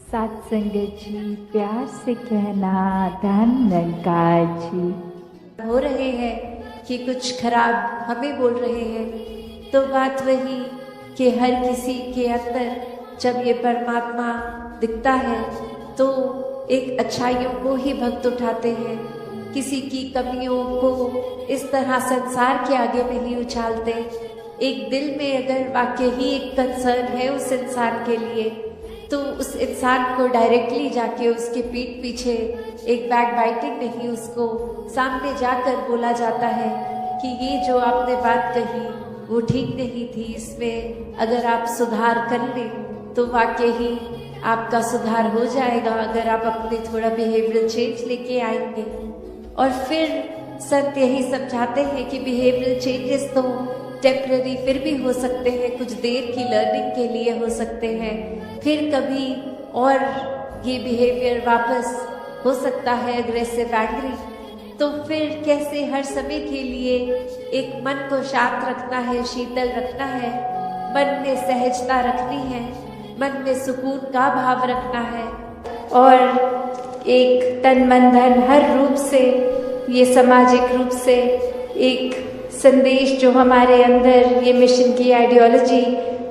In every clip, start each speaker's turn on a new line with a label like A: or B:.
A: सात संगत जी, प्यार से कहना धन निरंकार जी।
B: हो रहे हैं कि कुछ खराब हमें बोल रहे हैं, तो बात वही कि हर किसी के अंदर जब ये परमात्मा दिखता है तो एक अच्छाइयों को ही भक्त उठाते हैं, किसी की कमियों को इस तरह संसार के आगे नहीं उछालते। एक दिल में अगर वाकई ही एक कंसर्न है उस इंसान के लिए, तो उस इंसान को डायरेक्टली जाके उसके पीठ पीछे एक बैक बाइटिंग नहीं, उसको सामने जाकर बोला जाता है कि ये जो आपने बात कही वो ठीक नहीं थी, इसमें अगर आप सुधार कर लें तो वाकई ही आपका सुधार हो जाएगा, अगर आप अपने थोड़ा बिहेवियरल चेंज लेके आएंगे। और फिर संत यही समझाते हैं कि बिहेवियरल चेंजेस तो टेम्पररी फिर भी हो सकते हैं, कुछ देर की लर्निंग के लिए हो सकते हैं, फिर कभी और ये बिहेवियर वापस हो सकता है अग्रेसिव एंग्री। तो फिर कैसे हर समय के लिए एक मन को शांत रखना है, शीतल रखना है, मन में सहजता रखनी है, मन में सुकून का भाव रखना है, और एक तन मन धन हर रूप से, ये सामाजिक रूप से एक संदेश जो हमारे अंदर ये मिशन की आइडियोलॉजी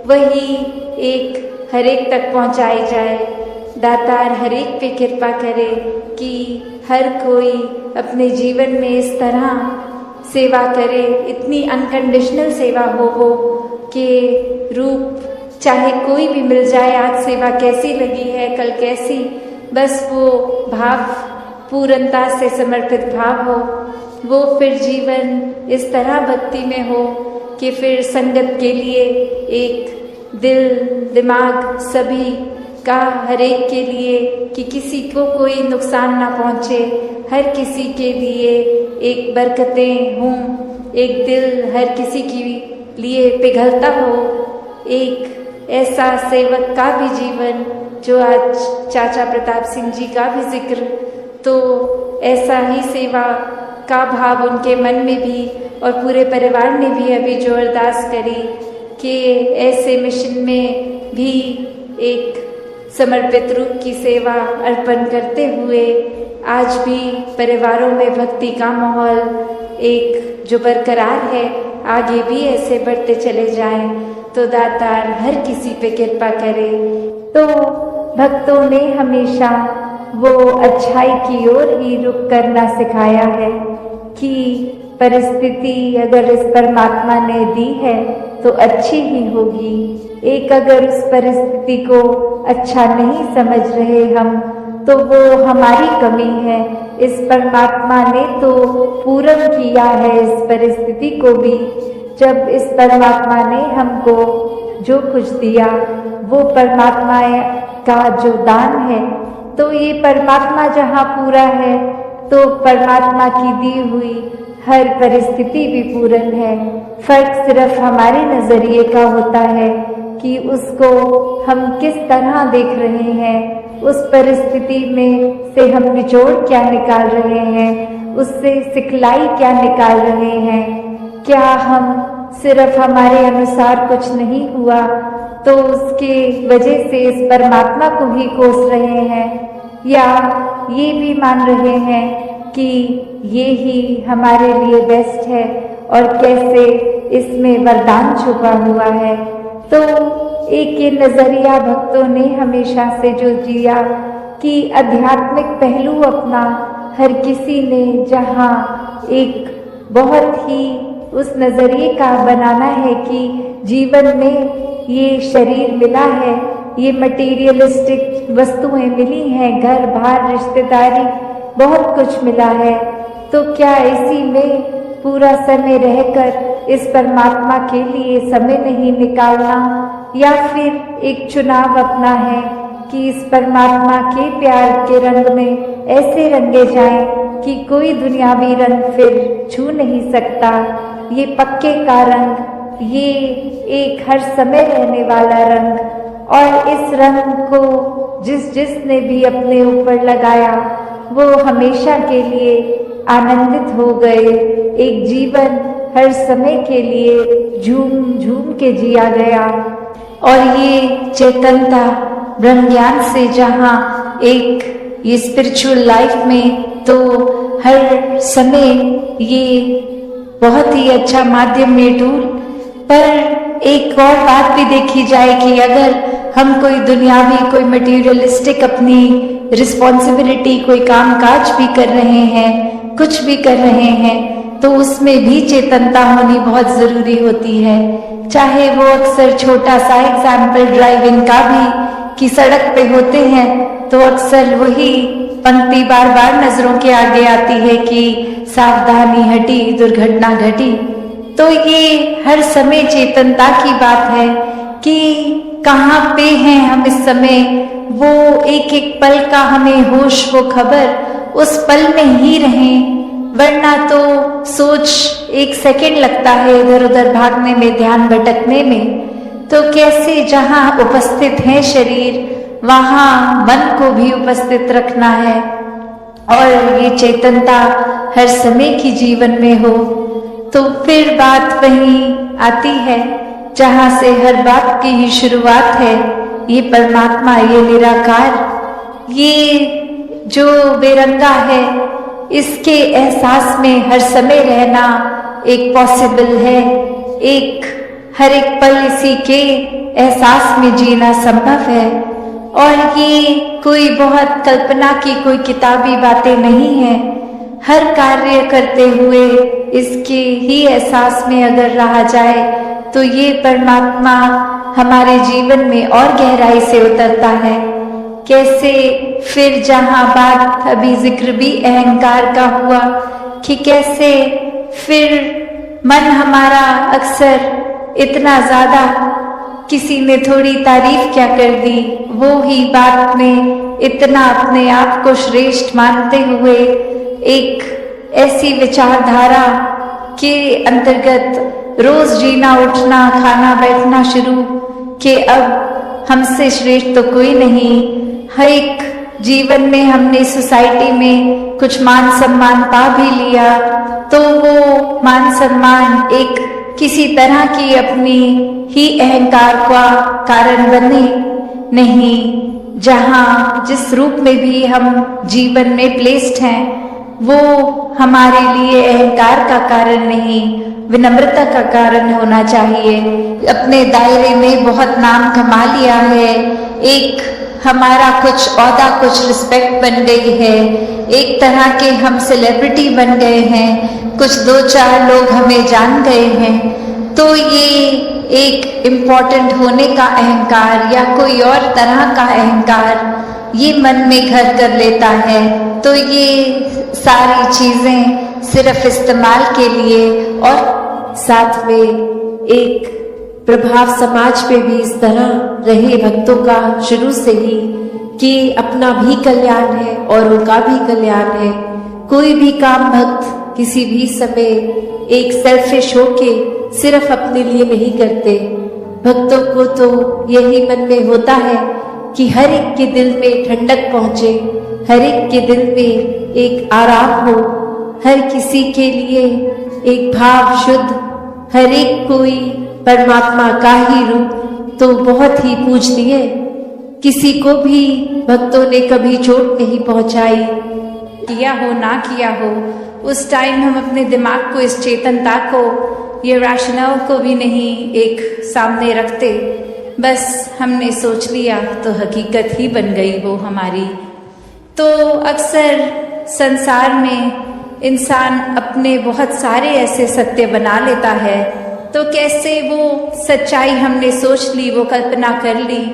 B: वही एक हर एक तक पहुंचाई जाए। दातार हर एक पे कृपा करे कि हर कोई अपने जीवन में इस तरह सेवा करे, इतनी अनकंडीशनल सेवा हो कि रूप चाहे कोई भी मिल जाए, आज सेवा कैसी लगी है, कल कैसी, बस वो भाव पूर्णता से समर्पित भाव हो, वो फिर जीवन इस तरह भक्ति में हो कि फिर संगत के लिए एक दिल दिमाग सभी का हर एक के लिए कि किसी को कोई नुकसान ना पहुँचे, हर किसी के लिए एक बरकतें हों, एक दिल हर किसी के लिए पिघलता हो, एक ऐसा सेवक का भी जीवन जो आज चाचा प्रताप सिंह जी का भी जिक्र, तो ऐसा ही सेवा का भाव उनके मन में भी और पूरे परिवार ने भी अभी जो अरदास करी कि ऐसे मिशन में भी एक समर्पित रूप की सेवा अर्पण करते हुए आज भी परिवारों में भक्ति का माहौल एक जो बरकरार है, आगे भी ऐसे बढ़ते चले जाएं, तो दातार हर किसी पे कृपा करे। तो भक्तों ने हमेशा वो अच्छाई की ओर ही रुख करना सिखाया है कि परिस्थिति अगर इस परमात्मा ने दी है तो अच्छी ही होगी। एक अगर उस परिस्थिति को अच्छा नहीं समझ रहे हम, तो वो हमारी कमी है। इस परमात्मा ने तो पूर्ण किया है इस परिस्थिति को भी। जब इस परमात्मा ने हमको जो कुछ दिया वो परमात्मा का जो दान है, तो ये परमात्मा जहाँ पूरा है तो परमात्मा की दी हुई हर परिस्थिति भी पूर्ण है। फर्क सिर्फ हमारे नजरिए का होता है कि उसको हम किस तरह देख रहे हैं, उस परिस्थिति में से हम निचोड़ क्या निकाल रहे हैं, उससे सिखलाई क्या निकाल रहे हैं। क्या हम सिर्फ हमारे अनुसार कुछ नहीं हुआ तो उसके वजह से इस परमात्मा को ही कोस रहे हैं, या ये भी मान रहे हैं कि ये ही हमारे लिए बेस्ट है और कैसे इसमें वरदान छुपा हुआ है। तो एक ये नजरिया भक्तों ने हमेशा से जो जिया कि आध्यात्मिक पहलू अपना हर किसी ने जहाँ एक बहुत ही उस नजरिए का बनाना है कि जीवन में ये शरीर मिला है, ये मटेरियलिस्टिक वस्तुएं मिली हैं, घर बार रिश्तेदारी बहुत कुछ मिला है, तो क्या इसी में पूरा समय रहकर इस परमात्मा के लिए समय नहीं निकालना, या फिर एक चुनाव अपना है कि इस परमात्मा के प्यार के रंग में ऐसे रंगे जाएं कि कोई दुनियावी रंग फिर छू नहीं सकता। ये पक्के का रंग, ये एक हर समय रहने वाला रंग, और इस रंग को जिसने भी अपने ऊपर लगाया वो हमेशा के लिए आनंदित हो गए। एक जीवन हर समय के लिए झूम झूम के जिया गया, और ये चेतनता ब्रह्म ज्ञान से जहाँ एक ये स्पिरिचुअल लाइफ में तो हर समय ये बहुत ही अच्छा माध्यम ये टूल, पर एक और बात भी देखी जाए कि अगर हम कोई दुनियावी कोई मटेरियलिस्टिक अपनी रिस्पॉन्सिबिलिटी कोई काम काज भी कर रहे हैं, कुछ भी कर रहे हैं, तो उसमें भी चेतनता होनी बहुत जरूरी होती है। चाहे वो अक्सर छोटा सा एग्जाम्पल ड्राइविंग का भी कि सड़क पे होते हैं तो अक्सर वही पंक्ति बार बार नजरों के आगे आती है कि सावधानी हटी दुर्घटना घटी। तो ये हर समय चेतनता की बात है कि कहाँ पे हैं हम इस समय, वो एक एक पल का हमें होश वो खबर, उस पल में ही रहें, वरना तो सोच एक सेकंड लगता है इधर उधर भागने में, ध्यान भटकने में। तो कैसे जहाँ उपस्थित है शरीर वहाँ मन को भी उपस्थित रखना है और ये चेतनता हर समय की जीवन में हो। तो फिर बात वहीं आती है जहाँ से हर बात की ही शुरुआत है, ये परमात्मा, ये निराकार, ये जो बेरंगा है, इसके एहसास में हर समय रहना एक पॉसिबल है। एक हर एक पल इसी के एहसास में जीना संभव है और ये कोई बहुत कल्पना की कोई किताबी बातें नहीं है। हर कार्य करते हुए इसके ही एहसास में अगर रहा जाए तो ये परमात्मा हमारे जीवन में और गहराई से उतरता है। कैसे फिर जहाँ बात अभी जिक्र भी अहंकार का हुआ कि कैसे फिर मन हमारा अक्सर इतना ज्यादा, किसी ने थोड़ी तारीफ क्या कर दी, वो ही बात में इतना अपने आप को श्रेष्ठ मानते हुए एक ऐसी विचारधारा के अंतर्गत रोज जीना उठना खाना बैठना शुरू कि अब हमसे श्रेष्ठ तो कोई नहीं। हर एक जीवन में हमने सोसाइटी में कुछ मान सम्मान पा भी लिया तो वो मान सम्मान एक किसी तरह की अपनी ही अहंकार का कारण बने नहीं। जहाँ जिस रूप में भी हम जीवन में प्लेस्ड हैं वो हमारे लिए अहंकार का कारण नहीं, विनम्रता का कारण होना चाहिए। अपने दायरे में बहुत नाम कमा लिया है, एक हमारा कुछ औहदा कुछ रिस्पेक्ट बन गई है, एक तरह के हम सेलिब्रिटी बन गए हैं, कुछ दो चार लोग हमें जान गए हैं, तो ये एक इम्पोर्टेंट होने का अहंकार या कोई और तरह का अहंकार ये मन में घर कर लेता है। तो ये सारी चीजें सिर्फ इस्तेमाल के लिए और साथ में एक प्रभाव समाज पे भी इस तरह रहे भक्तों का शुरू से ही कि अपना भी कल्याण है और उनका भी कल्याण है। कोई भी काम भक्त किसी भी समय एक सेल्फिश होके सिर्फ अपने लिए नहीं करते। भक्तों को तो यही मन में होता है कि हर एक के दिल में ठंडक पहुंचे, हर एक के दिल में एक आराम हो, हर किसी के लिए एक भाव शुद्ध, हर एक कोई परमात्मा का ही रूप तो बहुत ही पूजनीय। किसी को भी भक्तों ने कभी चोट नहीं पहुंचाई, किया हो ना किया हो, उस टाइम हम अपने दिमाग को, इस चेतनता को, ये रैशनल को भी नहीं एक सामने रखते, बस हमने सोच लिया तो हकीकत ही बन गई वो हमारी। तो अक्सर संसार में इंसान अपने बहुत सारे ऐसे सत्य बना लेता है, तो कैसे वो सच्चाई हमने सोच ली, वो कल्पना कर ली,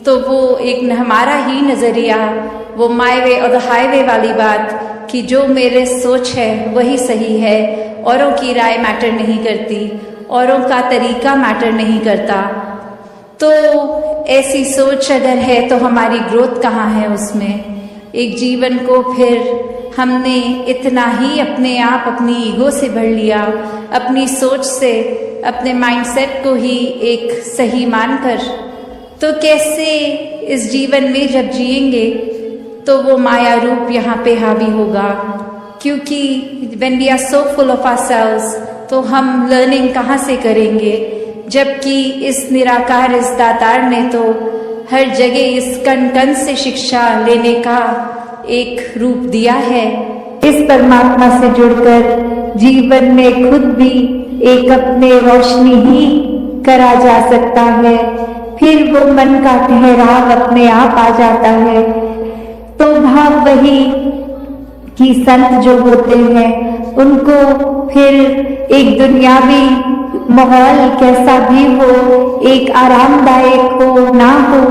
B: तो वो एक हमारा ही नजरिया, वो माय वे और द हाईवे वाली बात कि जो मेरे सोच है वही सही है, औरों की राय मैटर नहीं करती, औरों का तरीका मैटर नहीं करता। तो ऐसी सोच अगर है तो हमारी ग्रोथ कहाँ है उसमें। एक जीवन को फिर हमने इतना ही अपने आप अपनी ईगो से भर लिया, अपनी सोच से, अपने माइंडसेट को ही एक सही मानकर, तो कैसे इस जीवन में जब जिएंगे तो वो माया रूप यहाँ पे हावी होगा। क्योंकि when we are so full of ourselves तो हम लर्निंग कहाँ से करेंगे, जबकि इस निराकार, इस दातार ने तो हर जगह इस कण कण से शिक्षा लेने का एक रूप दिया है।
A: इस परमात्मा से जुड़कर जीवन में खुद भी एक अपने रोशनी ही करा जा सकता है, फिर वो मन का ठहराव अपने आप आ जाता है। तो भाव वही कि संत जो होते हैं उनको फिर एक दुनियावी माहौल कैसा भी हो, एक आरामदायक हो ना हो,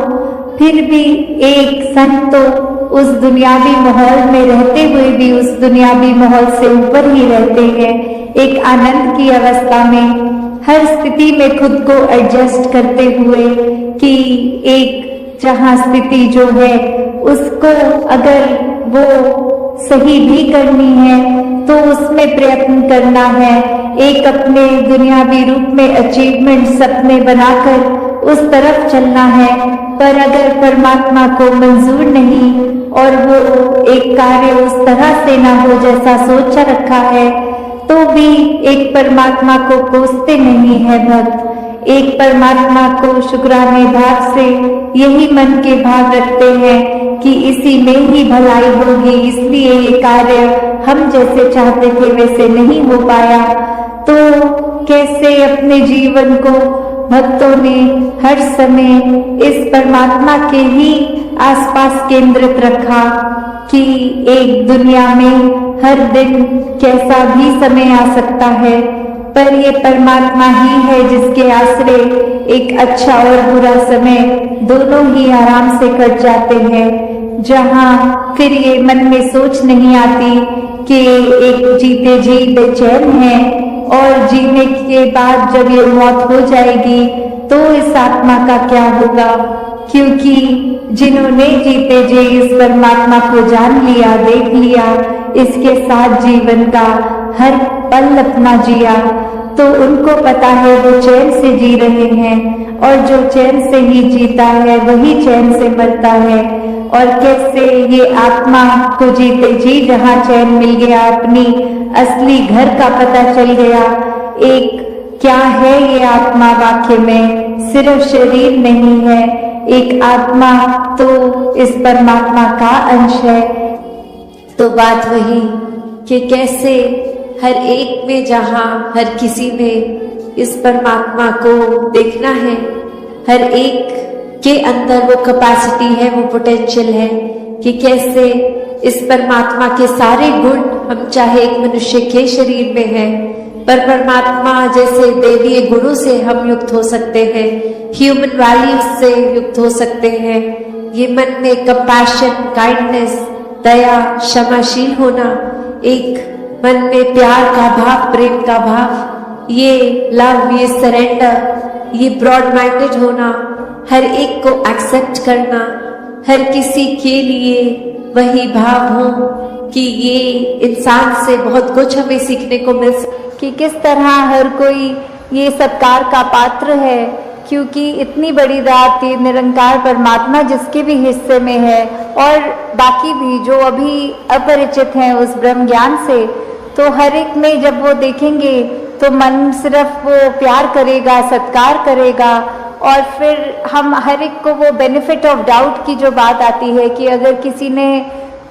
A: फिर भी एक संत तो उस दुनियावी माहौल में रहते हुए भी उस दुनियावी माहौल से ऊपर ही रहते हैं। एक आनंद की अवस्था में हर स्थिति में खुद को एडजस्ट करते हुए कि एक जहाँ स्थिति जो है उसको अगर वो सही भी करनी है तो उसमें प्रयत्न करना है, एक अपने दुनियावी रूप में अचीवमेंट सपने बनाकर उस तरफ चलना है। पर अगर परमात्मा को मंजूर नहीं और वो एक कार्य उस तरह से ना हो जैसा सोचा रखा है, तो भी एक परमात्मा को कोसते नहीं है भक्त, एक परमात्मा को शुक्राने भाव से यही मन के भाव रखते हैं कि इसी में ही भलाई होगी, इसलिए ये कार्य हम जैसे चाहते थे वैसे नहीं हो पाया। तो कैसे अपने जीवन को भक्तों ने हर समय इस परमात्मा के ही आसपास केंद्रित रखा कि एक दुनिया में हर दिन कैसा भी समय आ सकता है, पर ये परमात्मा ही है जिसके आश्रय एक अच्छा और बुरा समय दोनों ही आराम से कट जाते हैं, जहाँ फिर ये मन में सोच नहीं आती कि एक जीते जी बेचैन है और जीने के बाद जब ये मौत हो जाएगी तो इस आत्मा का क्या होगा, क्योंकि जिन्होंने जीते जी इस परमात्मा को जान लिया, देख लिया, इसके साथ जीवन का हर पल अपना जिया, तो उनको पता है वो चैन से जी रहे हैं और जो चैन से ही जीता है वही चैन से मरता है। और कैसे ये आत्मा को जीते जी जहाँ चैन मिल गया, अपनी असली घर का पता चल गया। एक क्या है ये आत्मा, वाक्य में सिर्फ शरीर नहीं है, एक आत्मा तो इस परमात्मा का अंश है।
B: तो बात वही कि कैसे हर एक में, जहाँ हर किसी में इस परमात्मा को देखना है, हर एक के अंदर वो कैपेसिटी है, वो पोटेंशियल है कि कैसे इस परमात्मा के सारे गुण, हम चाहे एक मनुष्य के शरीर में है पर परमात्मा जैसे दैवीय गुणों से हम युक्त हो सकते हैं, ह्यूमन वैल्यूज से युक्त हो सकते हैं। ये मन में कंपैशन, काइंडनेस, दया, क्षमाशील होना, एक मन में प्यार का भाव, प्रेम का भाव, ये लव, ये सरेंडर, ये ब्रॉड माइंडेड होना, हर एक को एक्सेप्ट करना, हर किसी के लिए वही भाव हो कि ये इंसान से बहुत कुछ हमें सीखने को मिल सकता
A: कि किस तरह हर कोई ये सत्कार का पात्र है, क्योंकि इतनी बड़ी रात ये निरंकार परमात्मा जिसके भी हिस्से में है और बाकी भी जो अभी अपरिचित हैं उस ब्रह्म ज्ञान से, तो हर एक में जब वो देखेंगे तो मन सिर्फ वो प्यार करेगा, सत्कार करेगा। और फिर हम हर एक को वो बेनिफिट ऑफ डाउट की जो बात आती है कि अगर किसी ने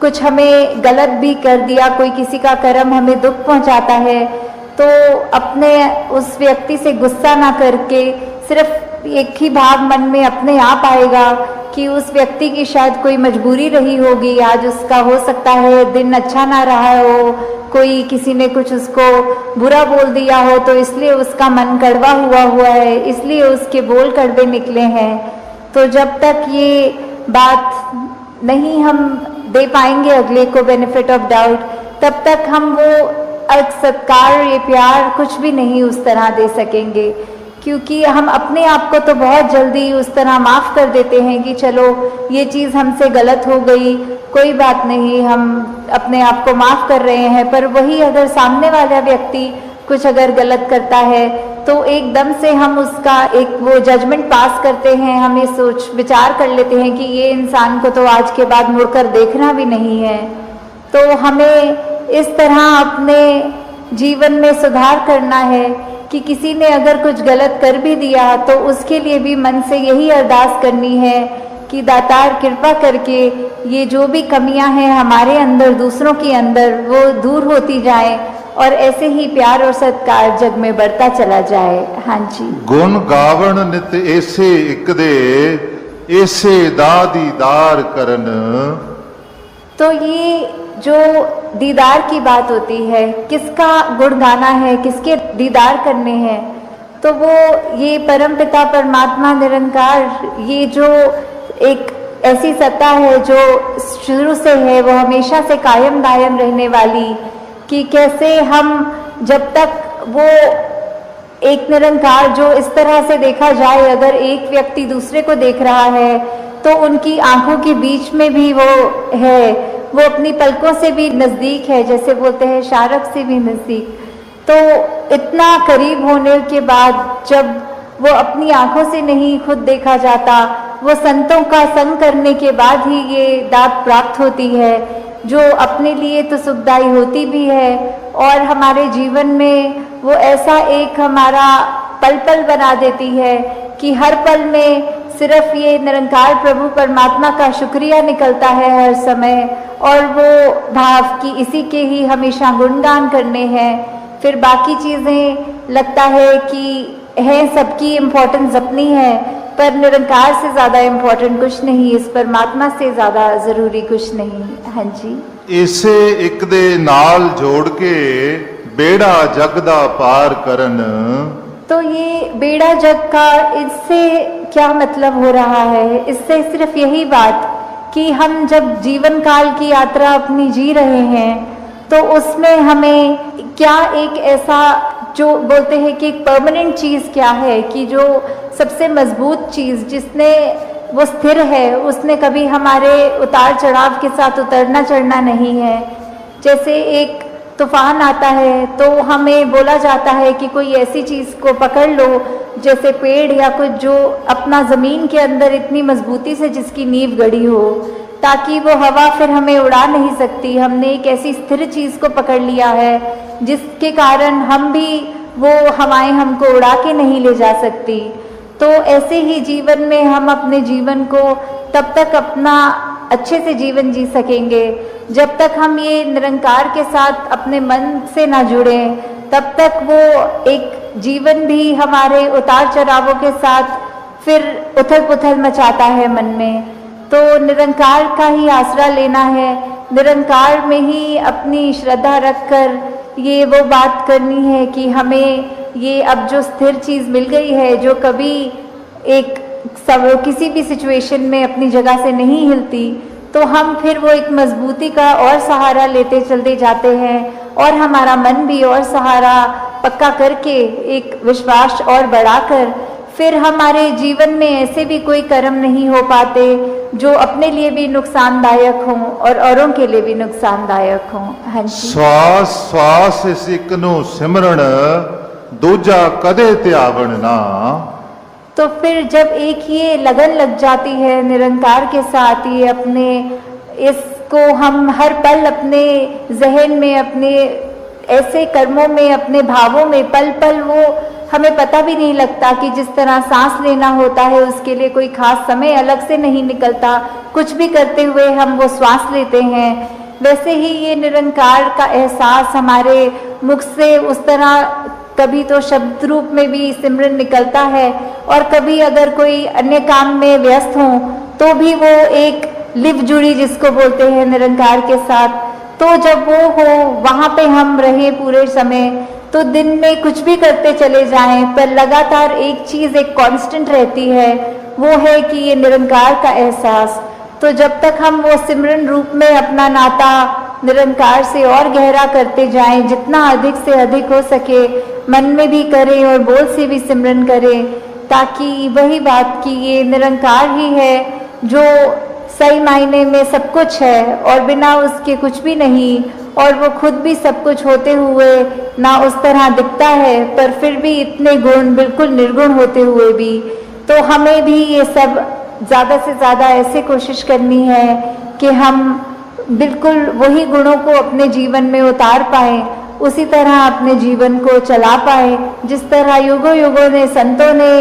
A: कुछ हमें गलत भी कर दिया, कोई किसी का कर्म हमें दुख पहुंचाता है, तो अपने उस व्यक्ति से गुस्सा ना करके सिर्फ एक ही भाव मन में अपने आप आएगा कि उस व्यक्ति की शायद कोई मजबूरी रही होगी, आज उसका हो सकता है दिन अच्छा ना रहा हो, कोई किसी ने कुछ उसको बुरा बोल दिया हो तो इसलिए उसका मन कड़वा हुआ है, इसलिए उसके बोल कड़वे निकले हैं। तो जब तक ये बात नहीं हम दे पाएंगे अगले को बेनिफिट ऑफ डाउट, तब तक हम वो सत्कार, ये प्यार कुछ भी नहीं उस तरह दे सकेंगे, क्योंकि हम अपने आप को तो बहुत जल्दी उस तरह माफ़ कर देते हैं कि चलो ये चीज़ हमसे गलत हो गई, कोई बात नहीं, हम अपने आप को माफ़ कर रहे हैं। पर वही अगर सामने वाला व्यक्ति कुछ अगर गलत करता है तो एकदम से हम उसका एक वो जजमेंट पास करते हैं, हम ये सोच विचार कर लेते हैं कि ये इंसान को तो आज के बाद मुड़कर देखना भी नहीं है। तो हमें इस तरह अपने जीवन में सुधार करना है कि किसी ने अगर कुछ गलत कर भी दिया तो उसके लिए भी मन से यही अरदास करनी है कि दातार कृपा करके ये जो भी कमियां हैं हमारे अंदर दूसरों के अंदर वो दूर होती जाए और ऐसे ही प्यार और सत्कार जग में बढ़ता चला जाए। हाँ जी।
C: गुण गावण नित ऐसे एक दे ऐसे दा दीदार करन।
A: तो ये जो दीदार की बात होती है, किसका गुण गाना है, किसके दीदार करने हैं, तो वो ये परमपिता परमात्मा निरंकार, ये जो एक ऐसी सत्ता है जो शुरू से है, वो हमेशा से कायम दायम रहने वाली, कि कैसे हम जब तक वो एक निरंकार जो इस तरह से देखा जाए, अगर एक व्यक्ति दूसरे को देख रहा है तो उनकी आंखों के बीच में भी वो है, वो अपनी पलकों से भी नजदीक है, जैसे बोलते हैं शारक से भी नजदीक। तो इतना करीब होने के बाद जब वो अपनी आंखों से नहीं खुद देखा जाता, वो संतों का संग करने के बाद ही ये दात प्राप्त होती है, जो अपने लिए तो सुखदायी होती भी है और हमारे जीवन में वो ऐसा एक हमारा पल पल बना देती है कि हर पल में सिर्फ ये निरंकार प्रभु परमात्मा का शुक्रिया निकलता है हर समय, और वो भाव कि इसी के ही हमेशा गुणगान करने हैं। फिर बाकी चीज़ें लगता है कि है सबकी इम्पोर्टेंस अपनी है, पर निरंकार से ज़्यादा इम्पोर्टेंट कुछ नहीं, इस परमात्मा से ज़्यादा ज़रूरी कुछ नहीं। हाँ जी।
C: इसे एक दे नाल जोड़ के बेड़ा जग दा पार करन।
A: तो ये बेड़ा जग का, इससे क्या मतलब हो रहा है? इससे सिर्फ यही बात कि हम जब जीवन काल की यात्रा अपनी जी रहे हैं तो उसमें हमें क्या एक ऐसा जो बोलते हैं कि एक परमानेंट चीज़ क्या है, कि जो सबसे मजबूत चीज़ जिसने वो स्थिर है, उसने कभी हमारे उतार चढ़ाव के साथ उतरना चढ़ना नहीं है। जैसे एक तूफान आता है तो हमें बोला जाता है कि कोई ऐसी चीज़ को पकड़ लो, जैसे पेड़ या कुछ जो अपना ज़मीन के अंदर इतनी मजबूती से जिसकी नींव गड़ी हो, ताकि वो हवा फिर हमें उड़ा नहीं सकती। हमने एक ऐसी स्थिर चीज़ को पकड़ लिया है जिसके कारण हम भी, वो हवाएं हमको उड़ा के नहीं ले जा सकती। तो ऐसे ही जीवन में हम अपने जीवन को तब तक अपना अच्छे से जीवन जी सकेंगे जब तक हम ये निरंकार के साथ अपने मन से ना जुड़ें, तब तक वो एक जीवन भी हमारे उतार चढ़ावों के साथ फिर उथल पुथल मचाता है मन में। तो निरंकार का ही आसरा लेना है, निरंकार में ही अपनी श्रद्धा रखकर ये वो बात करनी है कि हमें ये अब जो स्थिर चीज़ मिल गई है, जो कभी एक सब किसी भी सिचुएशन में अपनी जगह से नहीं हिलती, तो हम फिर वो एक मजबूती का और सहारा लेते चलते जाते हैं और हमारा मन भी और सहारा पक्का करके एक विश्वास और बढ़ाकर फिर हमारे जीवन में ऐसे भी कोई कर्म नहीं हो पाते जो अपने लिए भी नुकसानदायक हों और औरों के लिए भी नुकसानदायक हों। हाँ जी।
C: श्वास श्वास सिक नु सिमरण दूजा कदे त्यावण ना।
A: तो फिर जब एक ये लगन लग जाती है निरंकार के साथ, ये अपने इसको हम हर पल अपने जहन में, अपने ऐसे कर्मों में, अपने भावों में पल पल वो हमें पता भी नहीं लगता कि जिस तरह सांस लेना होता है उसके लिए कोई खास समय अलग से नहीं निकलता, कुछ भी करते हुए हम वो श्वास लेते हैं, वैसे ही ये निरंकार का एहसास हमारे मुख से उस तरह कभी तो शब्द रूप में भी सिमरन निकलता है और कभी अगर कोई अन्य काम में व्यस्त हो तो भी वो एक लिव जुड़ी जिसको बोलते हैं निरंकार के साथ। तो जब वो हो वहाँ पे हम रहे पूरे समय, तो दिन में कुछ भी करते चले जाएं पर लगातार एक चीज़ एक कांस्टेंट रहती है, वो है कि ये निरंकार का एहसास। तो जब तक हम वो सिमरन रूप में अपना नाता निरंकार से और गहरा करते जाएं, जितना अधिक से अधिक हो सके मन में भी करें और बोल से भी सिमरन करें, ताकि वही बात कि ये निरंकार ही है जो सही मायने में सब कुछ है और बिना उसके कुछ भी नहीं, और वो खुद भी सब कुछ होते हुए ना उस तरह दिखता है पर फिर भी इतने गुण बिल्कुल निर्गुण होते हुए भी। तो हमें भी ये सब ज़्यादा से ज़्यादा ऐसे कोशिश करनी है कि हम बिल्कुल वही गुणों को अपने जीवन में उतार पाएं, उसी तरह अपने जीवन को चला पाएं जिस तरह युगों युगों ने संतों ने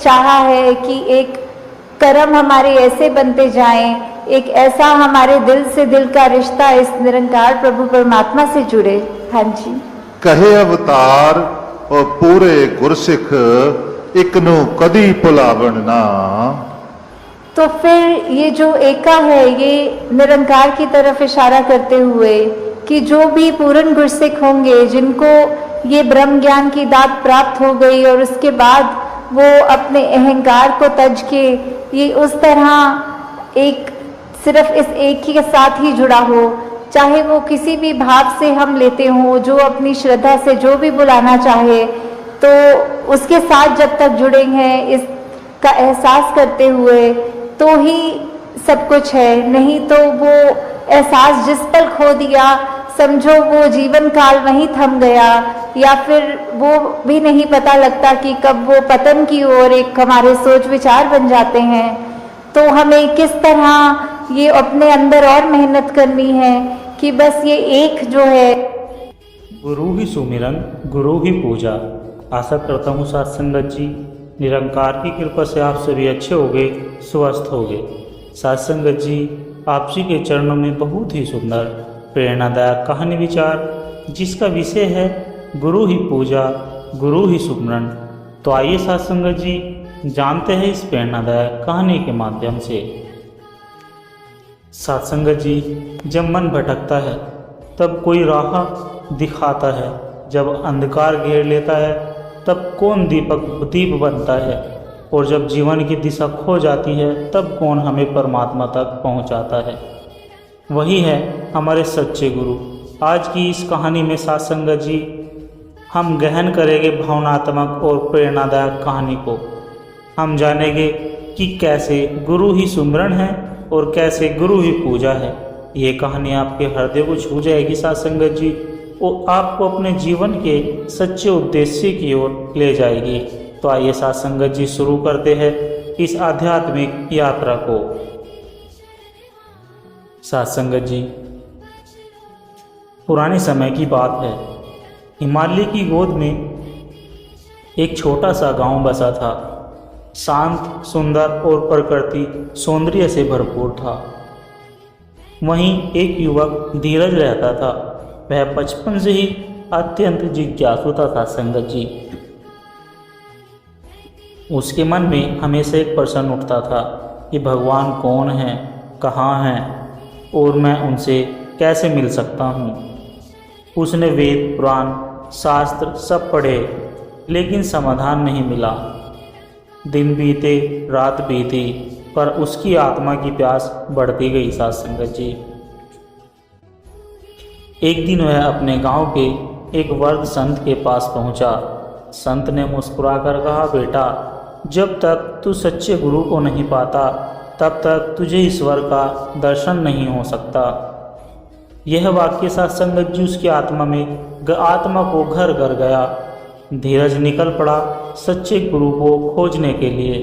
A: चाहा है कि एक कर्म हमारे ऐसे बनते जाएं, एक ऐसा हमारे दिल से दिल का रिश्ता इस निरंकार प्रभु परमात्मा से जुड़े। हाँ जी।
C: कहे अवतार और पूरे गुरसिख एक नु कदी भुलावन ना।
A: तो फिर ये जो एका है ये निरंकार की तरफ इशारा करते हुए कि जो भी पूर्ण गुरसिख होंगे, जिनको ये ब्रह्म ज्ञान की दात प्राप्त हो गई और उसके बाद वो अपने अहंकार को तज के ये उस तरह एक सिर्फ इस एक ही के साथ ही जुड़ा हो, चाहे वो किसी भी भाव से हम लेते हों, जो अपनी श्रद्धा से जो भी बुलाना चाहे, तो उसके साथ जब तक जुड़े हैं इसका एहसास करते हुए तो ही सब कुछ है। नहीं तो वो एहसास जिस पल खो दिया, समझो वो जीवन काल वहीं थम गया, या फिर वो भी नहीं पता लगता कि कब वो पतन की ओर एक हमारे सोच विचार बन जाते हैं। तो हमें किस तरह ये अपने अंदर और मेहनत करनी है कि बस ये एक जो है।
D: गुरु ही सुमिरन, गुरु ही पूजा। आशा करता हूँ साथ संगत जी निरंकार की कृपा से आप सभी अच्छे हो गए, स्वस्थ हो गए। साथ संगत जी आप जी के चरणों में बहुत ही सुंदर प्रेरणादायक कहानी विचार, जिसका विषय है गुरु ही पूजा, गुरु ही सुमरन। तो आइए साथ संगत जी जानते हैं इस प्रेरणादायक कहानी के माध्यम से। साथ संगत जी, जब मन भटकता है तब कोई राह दिखाता है, जब अंधकार घेर लेता है तब कौन दीप बनता है, और जब जीवन की दिशा खो जाती है तब कौन हमें परमात्मा तक पहुंचाता है। वही है हमारे सच्चे गुरु। आज की इस कहानी में साथ संगत जी हम गहन करेंगे भावनात्मक और प्रेरणादायक कहानी को। हम जानेंगे कि कैसे गुरु ही सुमरन है और कैसे गुरु ही पूजा है। ये कहानी आपके हृदय को छू जाएगी साथ संगत जी, और आपको अपने जीवन के सच्चे उद्देश्य की ओर ले जाएगी। तो आइए साथ संगत जी शुरू करते हैं इस आध्यात्मिक यात्रा को। साथ संगत जी, पुराने समय की बात है। हिमालय की गोद में एक छोटा सा गांव बसा था। शांत, सुंदर और प्रकृति सौंदर्य से भरपूर था। वहीं एक युवक धीरज रहता था। वह बचपन से ही अत्यंत जिज्ञासु था संगत जी। उसके मन में हमेशा एक प्रश्न उठता था कि भगवान कौन है, कहाँ हैं और मैं उनसे कैसे मिल सकता हूँ। उसने वेद, पुराण, शास्त्र सब पढ़े, लेकिन समाधान नहीं मिला। दिन बीते, रात बीती, पर उसकी आत्मा की प्यास बढ़ती गई साथ संगत जी। एक दिन वह अपने गांव के एक वृद्ध संत के पास पहुंचा। संत ने मुस्कुराकर कहा, बेटा, जब तक तू सच्चे गुरु को नहीं पाता तब तक तुझे ईश्वर का दर्शन नहीं हो सकता। यह वाक्य साथ संगत जी उसकी आत्मा को घर घर गया। धीरज निकल पड़ा सच्चे गुरु को खोजने के लिए।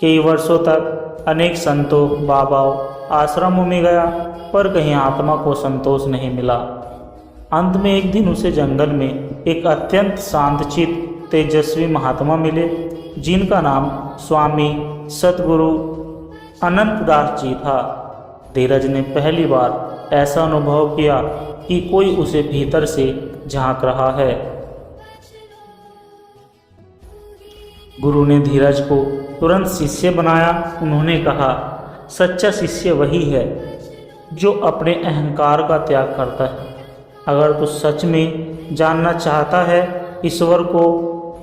D: कई वर्षों तक अनेक संतों, बाबाओं, आश्रमों में गया, पर कहीं आत्मा को संतोष नहीं मिला। अंत में एक दिन उसे जंगल में एक अत्यंत शांतचित्त तेजस्वी महात्मा मिले, जिनका नाम स्वामी सतगुरु अनंत दास जी था। धीरज ने पहली बार ऐसा अनुभव किया कि कोई उसे भीतर से झांक रहा है। गुरु ने धीरज को तुरंत शिष्य बनाया। उन्होंने कहा, सच्चा शिष्य वही है जो अपने अहंकार का त्याग करता है। अगर तू सच में जानना चाहता है ईश्वर को,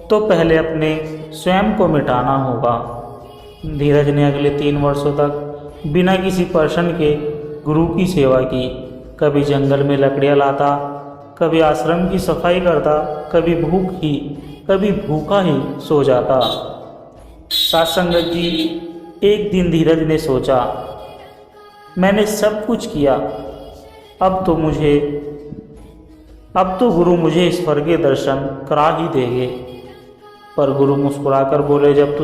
D: तो पहले अपने स्वयं को मिटाना होगा। धीरज ने अगले 3 वर्षों तक बिना किसी प्रश्न के गुरु की सेवा की। कभी जंगल में लकड़ियाँ लाता, कभी आश्रम की सफाई करता, कभी भूखा ही सो जाता। साथ संगत जी, एक दिन धीरज ने सोचा, मैंने सब कुछ किया, अब तो गुरु मुझे ईश्वर के दर्शन करा ही देंगे। पर गुरु मुस्कुराकर बोले, जब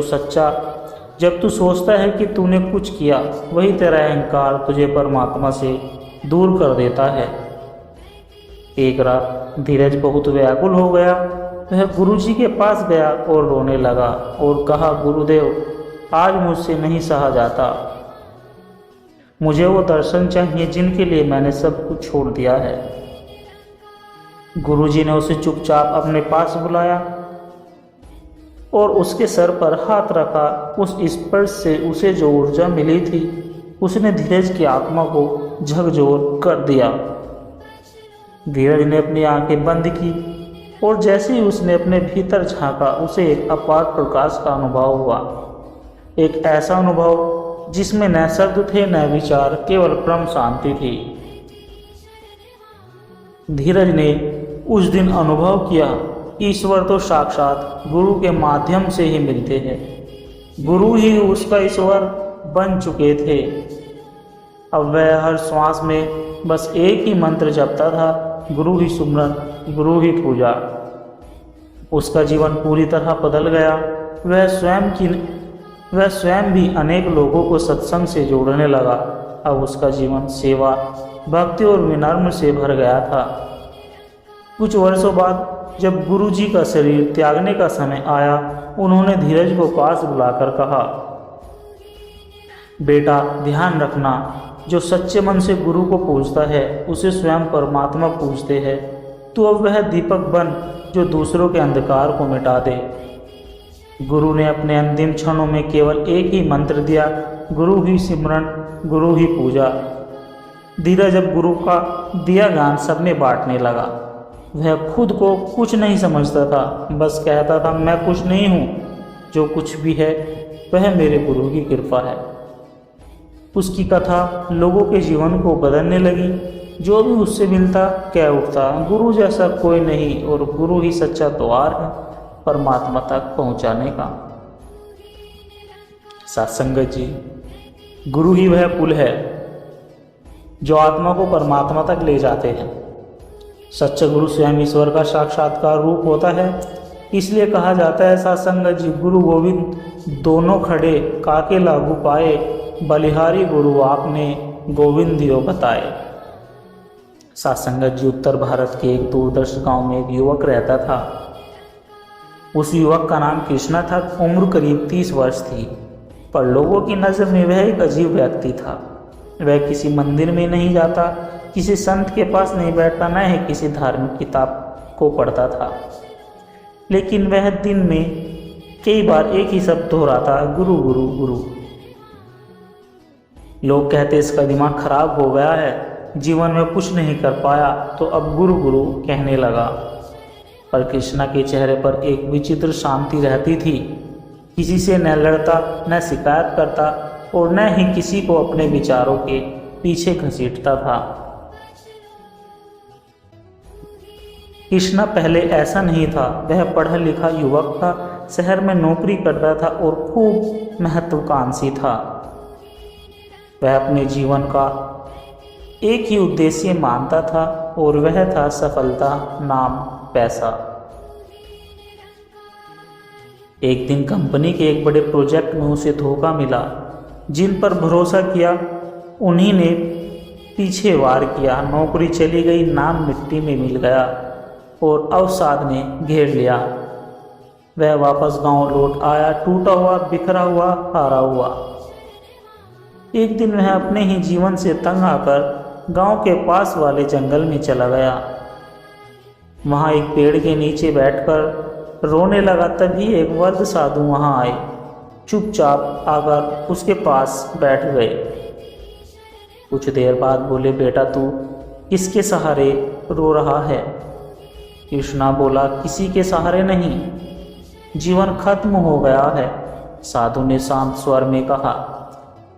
D: तू सोचता है कि तूने कुछ किया, वही तेरा अहंकार तुझे परमात्मा से दूर कर देता है। एक रात धीरज बहुत व्याकुल हो गया। वह गुरु जी के पास गया और रोने लगा और कहा, गुरुदेव, आज मुझसे नहीं सहा जाता। मुझे वो दर्शन चाहिए जिनके लिए मैंने सब कुछ छोड़ दिया है। गुरुजी ने उसे चुपचाप अपने पास बुलाया और उसके सर पर हाथ रखा। उस स्पर्श से उसे जो ऊर्जा मिली थी उसने धीरज की आत्मा को झकझोर कर दिया। धीरज ने अपनी आंखें बंद की और जैसे ही उसने अपने भीतर झांका उसे एक अपार प्रकाश का अनुभव हुआ। एक ऐसा अनुभव जिसमें न शब्द थे न विचार, केवल परम शांति थी। धीरज ने उस दिन अनुभव किया, ईश्वर तो साक्षात गुरु के माध्यम से ही मिलते हैं। गुरु ही उसका ईश्वर बन चुके थे। अब वह हर श्वास में बस एक ही मंत्र जपता था, गुरु ही सुमरन, गुरु ही पूजा। उसका जीवन पूरी तरह बदल गया। वह स्वयं भी अनेक लोगों को सत्संग से जोड़ने लगा। अब उसका जीवन सेवा, भक्ति और विनम्र से भर गया था। कुछ वर्षों बाद जब गुरुजी का शरीर त्यागने का समय आया, उन्होंने धीरज को पास बुलाकर कहा, बेटा ध्यान रखना, जो सच्चे मन से गुरु को पूजता है उसे स्वयं परमात्मा पूजते हैं। तू अब वह दीपक बन जो दूसरों के अंधकार को मिटा दे। गुरु ने अपने अंतिम क्षणों में केवल एक ही मंत्र दिया, गुरु ही सिमरन, गुरु ही पूजा। धीरज अब गुरु का दिया ज्ञान सब में बांटने लगा। वह खुद को कुछ नहीं समझता था, बस कहता था मैं कुछ नहीं हूँ, जो कुछ भी है वह मेरे गुरु की कृपा है। उसकी कथा लोगों के जीवन को बदलने लगी। जो भी उससे मिलता कह उठता, गुरु जैसा कोई नहीं और गुरु ही सच्चा द्वार है परमात्मा तक पहुंचाने का। सत्संगत जी, गुरु ही वह पुल है जो आत्मा को परमात्मा तक ले जाते हैं। सच्चा गुरु स्वयं ईश्वर का साक्षात्कार रूप होता है। इसलिए कहा जाता है, सत्संगत जी गुरु गोविंद दोनों खड़े, काके लागू पाए, बलिहारी गुरु आपने गोविंद दियो बताए। सत्संगत जी, उत्तर भारत के एक दूरदर्श गांव में एक युवक रहता था। उस युवक का नाम कृष्णा था। उम्र करीब 30 वर्ष थी, पर लोगों की नज़र में वह एक अजीब व्यक्ति था। वह किसी मंदिर में नहीं जाता, किसी संत के पास नहीं बैठता, न ही किसी धार्मिक किताब को पढ़ता था। लेकिन वह दिन में कई बार एक ही शब्द दोहराता, गुरु गुरु गुरु। लोग कहते इसका दिमाग खराब हो गया है, जीवन में कुछ नहीं कर पाया तो अब गुरु गुरु कहने लगा। पर कृष्णा के चेहरे पर एक विचित्र शांति रहती थी। किसी से न लड़ता, न शिकायत करता और न ही किसी को अपने विचारों के पीछे घसीटता था। कृष्णा पहले ऐसा नहीं था। वह पढ़ा लिखा युवक था, शहर में नौकरी करता था और खूब महत्वाकांक्षी था। वह अपने जीवन का एक ही उद्देश्य मानता था और वह था सफलता, नाम, पैसा। एक दिन कंपनी के एक बड़े प्रोजेक्ट में उसे धोखा मिला। जिन पर भरोसा किया उन्हीं ने पीछे वार किया। नौकरी चली गई, नाम मिट्टी में मिल गया और अवसाद ने घेर लिया। वह वापस गांव लौट आया, टूटा हुआ, बिखरा हुआ, हारा हुआ। एक दिन वह अपने ही जीवन से तंग आकर गांव के पास वाले जंगल में चला गया। वहां एक पेड़ के नीचे बैठकर रोने लगा। तभी एक वृद्ध साधु वहां आए, चुपचाप आकर उसके पास बैठ गए। कुछ देर बाद बोले, बेटा तू किसके सहारे रो रहा है? कृष्णा बोला, किसी के सहारे नहीं, जीवन खत्म हो गया है। साधु ने शांत स्वर में कहा,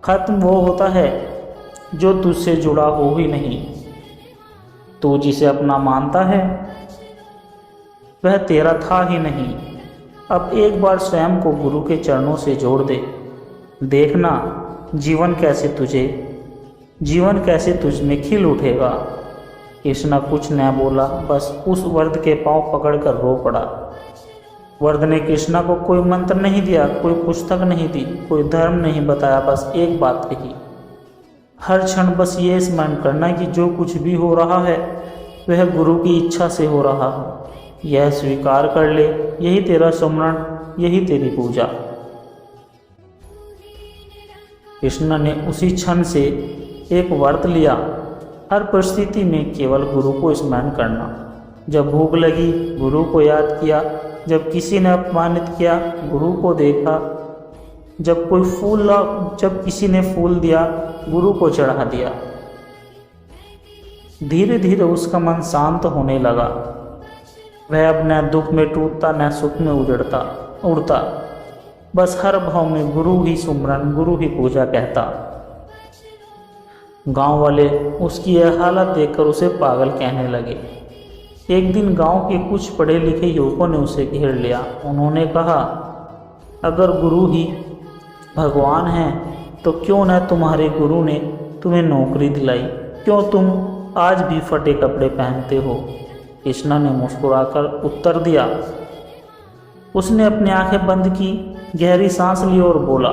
D: खत्म वो होता है जो तुझसे जुड़ा हो ही नहीं। तू जिसे अपना मानता है वह तेरा था ही नहीं। अब एक बार स्वयं को गुरु के चरणों से जोड़ दे, देखना जीवन कैसे तुझ में खिल उठेगा। कृष्णा कुछ न बोला, बस उस वर्द के पांव पकड़कर रो पड़ा। वर्द ने कृष्णा को कोई मंत्र नहीं दिया, कोई पुस्तक नहीं दी, कोई धर्म नहीं बताया, बस एक बात कही, हर क्षण बस ये स्मरण करना कि जो कुछ भी हो रहा है वह गुरु की इच्छा से हो रहा है। यह स्वीकार कर ले, यही तेरा सुमरण, यही तेरी पूजा। कृष्ण ने उसी क्षण से एक व्रत लिया, हर परिस्थिति में केवल गुरु को स्मरण करना। जब भूख लगी गुरु को याद किया, जब किसी ने अपमानित किया गुरु को देखा, जब किसी ने फूल दिया गुरु को चढ़ा दिया। धीरे धीरे उसका मन शांत होने लगा। वह अब न दुख में टूटता न सुख में उड़ता, बस हर भाव में गुरु ही सुमरन, गुरु ही पूजा कहता। गांव वाले उसकी यह हालत देखकर उसे पागल कहने लगे। एक दिन गांव के कुछ पढ़े लिखे युवकों ने उसे घेर लिया। उन्होंने कहा, अगर गुरु ही भगवान है तो क्यों न तुम्हारे गुरु ने तुम्हें नौकरी दिलाई, क्यों तुम आज भी फटे कपड़े पहनते हो। कृष्णा ने मुस्कुराकर उत्तर दिया। उसने अपनी आंखें बंद की, गहरी सांस ली और बोला,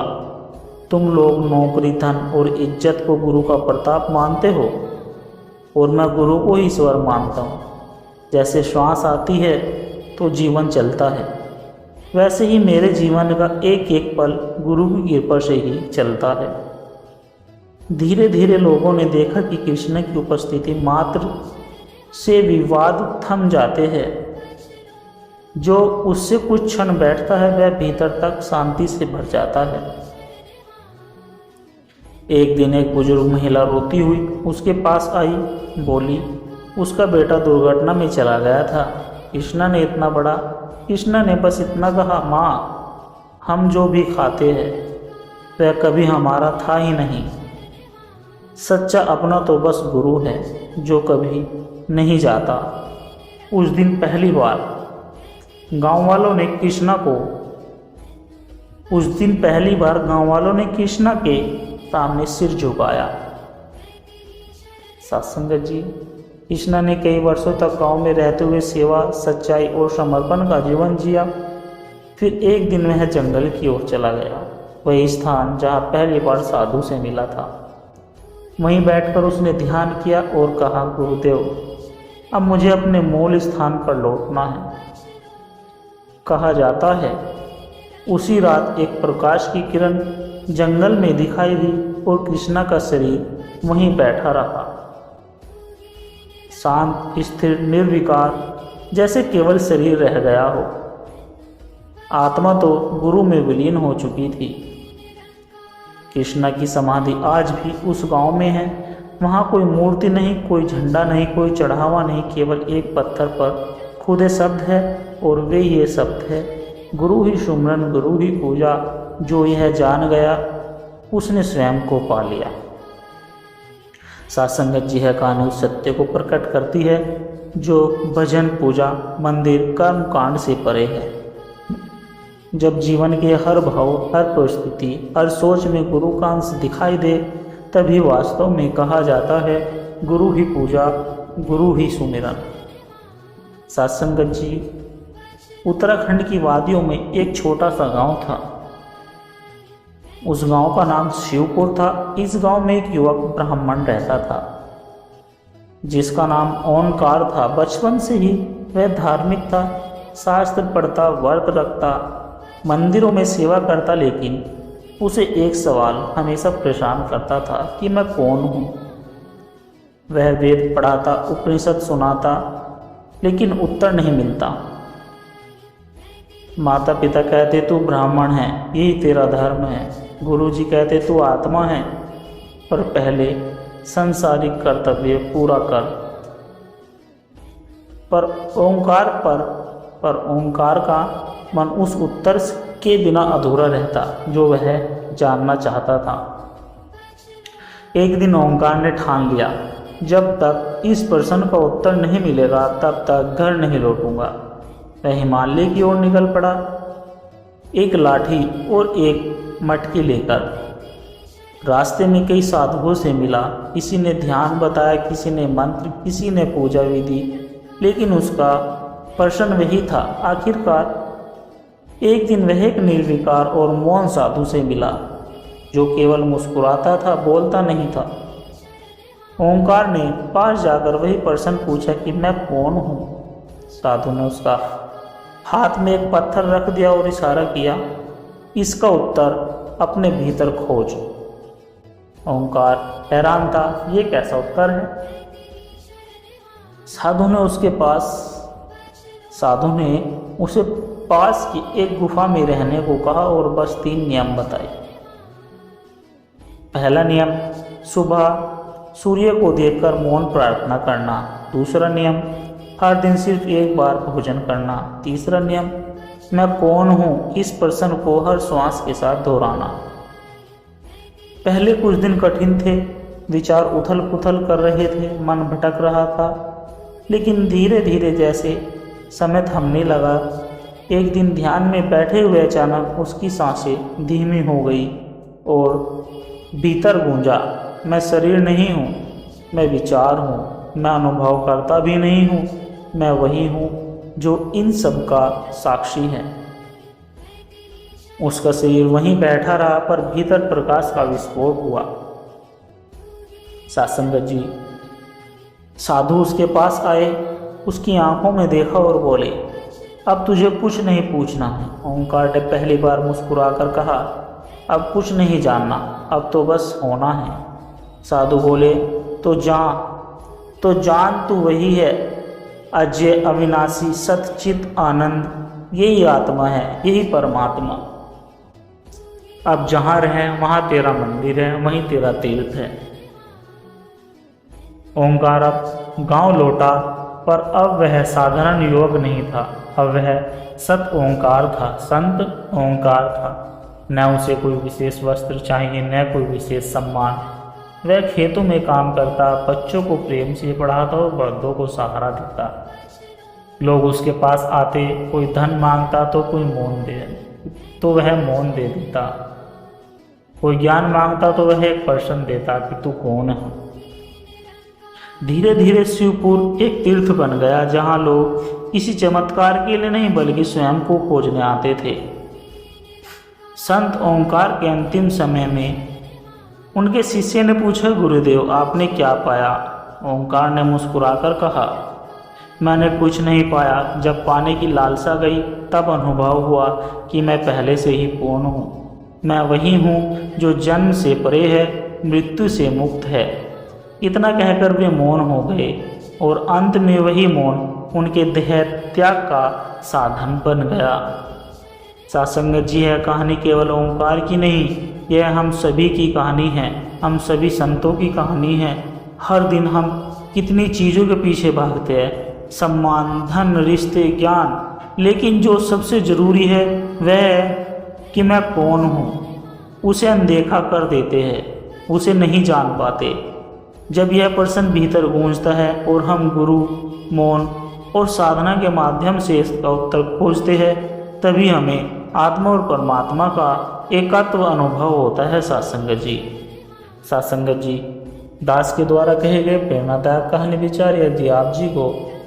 D: तुम लोग नौकरी, धन और इज्जत को गुरु का प्रताप मानते हो और मैं गुरु को ही ईश्वर मानता हूँ। जैसे श्वास आती है तो जीवन चलता है, वैसे ही मेरे जीवन का एक एक पल गुरु की कृपा से ही चलता है। धीरे धीरे लोगों ने देखा कि कृष्ण की उपस्थिति मात्र से विवाद थम जाते हैं। जो उससे कुछ क्षण बैठता है वह भीतर तक शांति से भर जाता है। एक दिन एक बुजुर्ग महिला रोती हुई उसके पास आई, बोली, उसका बेटा दुर्घटना में चला गया था। कृष्ण ने बस इतना कहा, माँ, हम जो भी खाते हैं वह कभी हमारा था ही नहीं। सच्चा अपना तो बस गुरु है जो कभी नहीं जाता। उस दिन पहली बार गांव वालों ने कृष्णा के सामने सिर झुकाया। सत्संगत जी, कृष्णा ने कई वर्षों तक गांव में रहते हुए सेवा, सच्चाई और समर्पण का जीवन जिया। फिर एक दिन वह जंगल की ओर चला गया, वही स्थान जहां पहली बार साधु से मिला था। वहीं बैठकर उसने ध्यान किया और कहा, गुरुदेव, अब मुझे अपने मूल स्थान पर लौटना है। कहा जाता है उसी रात एक प्रकाश की किरण जंगल में दिखाई दी और कृष्णा का शरीर वहीं बैठा रहा, शांत, स्थिर, निर्विकार, जैसे केवल शरीर रह गया हो। आत्मा तो गुरु में विलीन हो चुकी थी। कृष्णा की समाधि आज भी उस गांव में है। वहाँ कोई मूर्ति नहीं, कोई झंडा नहीं, कोई चढ़ावा नहीं, केवल एक पत्थर पर खुदे शब्द है और वे ये शब्द है, गुरु ही सुमरन, गुरु ही पूजा। जो यह जान गया उसने स्वयं को पा लिया। सत्संगत जी है कहानी उस सत्य को प्रकट करती है जो भजन, पूजा, मंदिर, कर्म कांड से परे है। जब जीवन के हर भाव, हर परिस्थिति, हर सोच में गुरु का अंश दिखाई दे, तभी वास्तव में कहा जाता है गुरु ही पूजा, गुरु ही सुमिरन। सत्संगत जी, उत्तराखंड की वादियों में एक छोटा सा गांव था। उस गांव का नाम शिवपुर था। इस गांव में एक युवक ब्राह्मण रहता था जिसका नाम ओंकार था। बचपन से ही वह धार्मिक था, शास्त्र पढ़ता, व्रत रखता, मंदिरों में सेवा करता, लेकिन उसे एक सवाल हमेशा परेशान करता था कि मैं कौन हूँ। वह वेद पढ़ाता, उपनिषद सुनाता, लेकिन उत्तर नहीं मिलता। माता पिता कहते तू ब्राह्मण है, यही तेरा धर्म है। गुरुजी कहते तू आत्मा है, पर पहले संसारिक कर्तव्य पूरा कर। पर ओंकार का मन उस उत्तर के बिना अधूरा रहता जो वह जानना चाहता था। एक दिन ओंकार ने ठान लिया, जब तक इस प्रश्न का उत्तर नहीं मिलेगा तब तक घर नहीं लौटूंगा। वह हिमालय की ओर निकल पड़ा, एक लाठी और एक मटकी लेकर। रास्ते में कई साधुओं से मिला, किसी ने ध्यान बताया, किसी ने मंत्र, किसी ने पूजा विधि, लेकिन उसका प्रश्न वही था। आखिरकार एक दिन वह एक निर्विकार और मौन साधु से मिला जो केवल मुस्कुराता था, बोलता नहीं था। ओंकार ने पास जाकर वही प्रश्न पूछा कि मैं कौन हूँ। साधु ने उसका हाथ में एक पत्थर रख दिया और इशारा किया, इसका उत्तर अपने भीतर खोज। ओंकार हैरान था, ये कैसा उत्तर है। साधु ने उसे पास की एक गुफा में रहने को कहा और बस 3 नियम बताए। पहला नियम, सुबह सूर्य को देखकर मौन प्रार्थना करना। दूसरा नियम, हर दिन सिर्फ एक बार भोजन करना। तीसरा नियम, मैं कौन हूँ इस प्रश्न को हर श्वास के साथ दोहराना। पहले कुछ दिन कठिन थे, विचार उथल पुथल कर रहे थे, मन भटक रहा था, लेकिन धीरे धीरे जैसे समय थमने लगा। एक दिन ध्यान में बैठे हुए अचानक उसकी सांसें धीमी हो गई और भीतर गूंजा, मैं शरीर नहीं हूँ, मैं विचार हूँ, मैं अनुभव करता भी नहीं हूँ, मैं वही हूँ जो इन सब का साक्षी है। उसका शरीर वहीं बैठा रहा, पर भीतर प्रकाश का विस्फोट हुआ। सत्संगत जी साधु उसके पास आए, उसकी आंखों में देखा और बोले, अब तुझे कुछ नहीं पूछना है। ओंकार ने पहली बार मुस्कुराकर कहा, अब कुछ नहीं जानना, अब तो बस होना है। साधु बोले, तो जान तू वही है, अजय अविनाशी सतचित आनंद, यही आत्मा है, यही परमात्मा। अब जहाँ रहे वहाँ तेरा मंदिर है, वहीं तेरा तीर्थ है। ओंकार अब गांव लौटा, पर अब वह साधारण युवक नहीं था, अब वह सत ओंकार था, संत ओंकार था। न उसे कोई विशेष वस्त्र चाहिए, न कोई विशेष सम्मान। वह खेतों में काम करता, बच्चों को प्रेम से पढ़ाता और वृद्धों को सहारा देता। लोग उसके पास आते, कोई धन मांगता तो वह मौन दे देता, कोई ज्ञान मांगता तो वह एक प्रश्न देता कि तू कौन है। धीरे धीरे शिवपुर एक तीर्थ बन गया, जहाँ लोग किसी चमत्कार के लिए नहीं बल्कि स्वयं को खोजने आते थे। संत ओंकार के अंतिम समय में उनके शिष्य ने पूछा, गुरुदेव आपने क्या पाया? ओंकार ने मुस्कुराकर कहा, मैंने कुछ नहीं पाया। जब पाने की लालसा गई तब अनुभव हुआ कि मैं पहले से ही पूर्ण हूँ। मैं वही हूँ जो जन्म से परे है, मृत्यु से मुक्त है। इतना कहकर वे मौन हो गए और अंत में वही मौन उनके देह त्याग का साधन बन गया। सत्संगत जी, है कहानी केवल ओंकार की नहीं, यह हम सभी की कहानी है, हम सभी संतों की कहानी है। हर दिन हम कितनी चीज़ों के पीछे भागते हैं, सम्मान, धन, रिश्ते, ज्ञान, लेकिन जो सबसे ज़रूरी है वह है कि मैं कौन हूँ, उसे अनदेखा कर देते हैं, उसे नहीं जान पाते। जब यह प्रश्न भीतर गूंजता है और हम गुरु, मौन और साधना के माध्यम से इसका उत्तर खोजते हैं, तभी हमें आत्मा और परमात्मा का एकत्व अनुभव होता है। सत्संगत जी दास के द्वारा कहे गए प्रेरणादायक कहानी विचार यदि आप जी को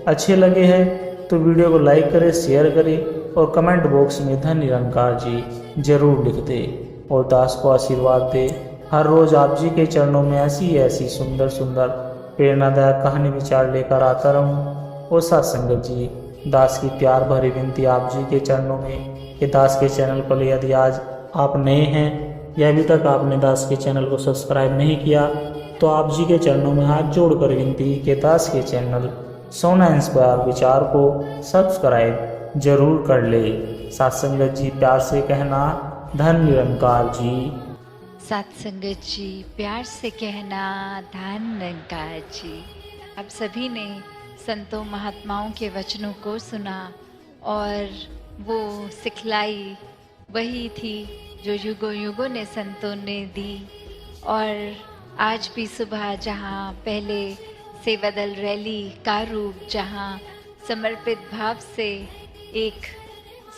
D: अच्छे लगे हैं तो वीडियो को लाइक करें, शेयर करें और कमेंट बॉक्स में धन निरंकार जी जरूर लिख दें और दास को आशीर्वाद दे। हर रोज़ आप जी के चरणों में ऐसी सुंदर सुंदर प्रेरणादायक कहानी विचार लेकर आता रहूं। और सत्संगत जी दास की प्यार भरी विनती आप जी के चरणों में कि दास के चैनल पर यदि आज आप नए हैं या अभी तक आपने दास के चैनल को सब्सक्राइब नहीं किया तो आप जी के चरणों में हाथ जोड़कर विनती कि दास के चैनल सोना इंस्पायर विचार को सब्सक्राइब जरूर कर ले। सत्संगत जी प्यार से कहना, धन निरंकार जी।
E: सत्संगत जी प्यार से कहना, धन निरंकार जी। आप सभी ने संतों महात्माओं के वचनों को सुना और वो सिखलाई वही थी जो युगों युगों ने संतों ने दी। और आज भी सुबह जहाँ पहले सेवादल रैली का रूप, जहाँ समर्पित भाव से एक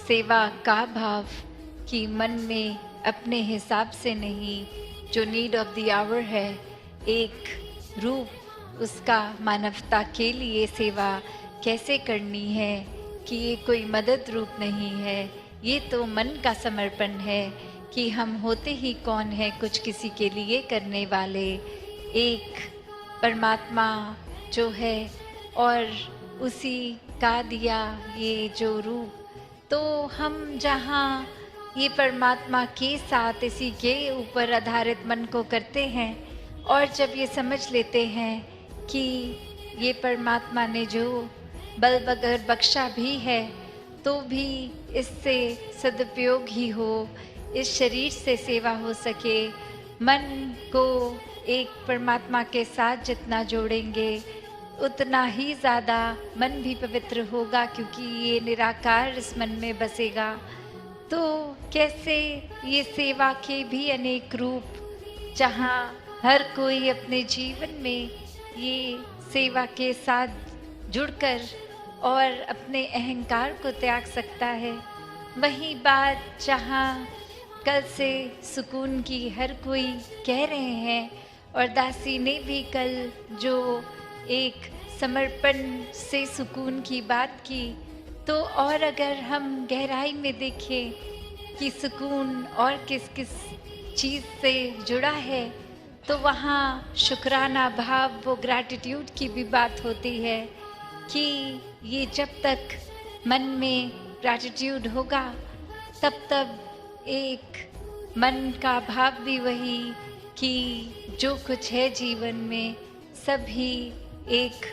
E: सेवा का भाव कि मन में अपने हिसाब से नहीं, जो नीड ऑफ द आवर है, एक रूप उसका मानवता के लिए सेवा कैसे करनी है, कि ये कोई मदद रूप नहीं है, ये तो मन का समर्पण है कि हम होते ही कौन है कुछ किसी के लिए करने वाले, एक परमात्मा जो है और उसी का दिया ये जो रूप। तो हम जहाँ ये परमात्मा के साथ इसी के ऊपर आधारित मन को करते हैं, और जब ये समझ लेते हैं कि ये परमात्मा ने जो बल अगर बख्शा भी है तो भी इससे सदुपयोग ही हो, इस शरीर से सेवा हो सके, मन को एक परमात्मा के साथ जितना जोड़ेंगे उतना ही ज़्यादा मन भी पवित्र होगा, क्योंकि ये निराकार इस मन में बसेगा। तो कैसे ये सेवा के भी अनेक रूप, जहाँ हर कोई अपने जीवन में ये सेवा के साथ जुड़कर और अपने अहंकार को त्याग सकता है। वही बात जहाँ कल से सुकून की हर कोई कह रहे हैं, और दासी ने भी कल जो एक समर्पण से सुकून की बात की, तो और अगर हम गहराई में देखें कि सुकून और किस किस चीज़ से जुड़ा है, तो वहाँ शुक्राना भाव, वो ग्रैटिट्यूड की भी बात होती है कि ये जब तक मन में ग्रैटिट्यूड होगा तब तब एक मन का भाव भी वही कि जो कुछ है जीवन में सभी एक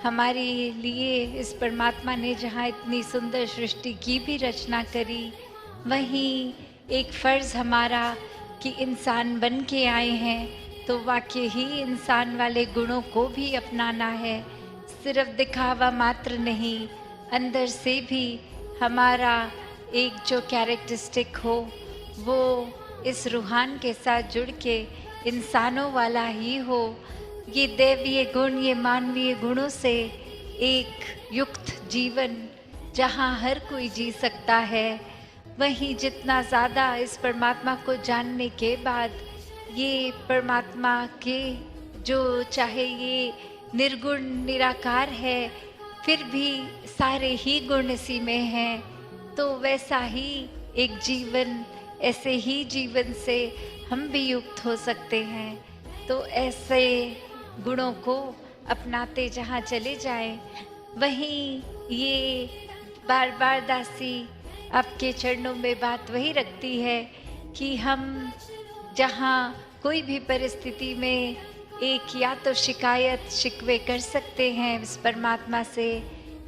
E: हमारे लिए इस परमात्मा ने जहाँ इतनी सुंदर सृष्टि की भी रचना करी, वहीं एक फ़र्ज़ हमारा कि इंसान बन के आए हैं तो वाकई ही इंसान वाले गुणों को भी अपनाना है। सिर्फ दिखावा मात्र नहीं, अंदर से भी हमारा एक जो कैरेक्टरिस्टिक हो वो इस रूहान के साथ जुड़ के इंसानों वाला ही हो। ये दैवीय गुण, ये मानवीय गुणों से एक युक्त जीवन जहाँ हर कोई जी सकता है। वहीं जितना ज़्यादा इस परमात्मा को जानने के बाद ये परमात्मा के जो चाहे ये निर्गुण निराकार है, फिर भी सारे ही गुण इसी में हैं, तो वैसा ही एक जीवन, ऐसे ही जीवन से हम भी युक्त हो सकते हैं। तो ऐसे गुणों को अपनाते जहाँ चले जाएं, वहीं ये बार बार दासी आपके चरणों में बात वही रखती है कि हम जहाँ कोई भी परिस्थिति में एक या तो शिकायत शिकवे कर सकते हैं इस परमात्मा से,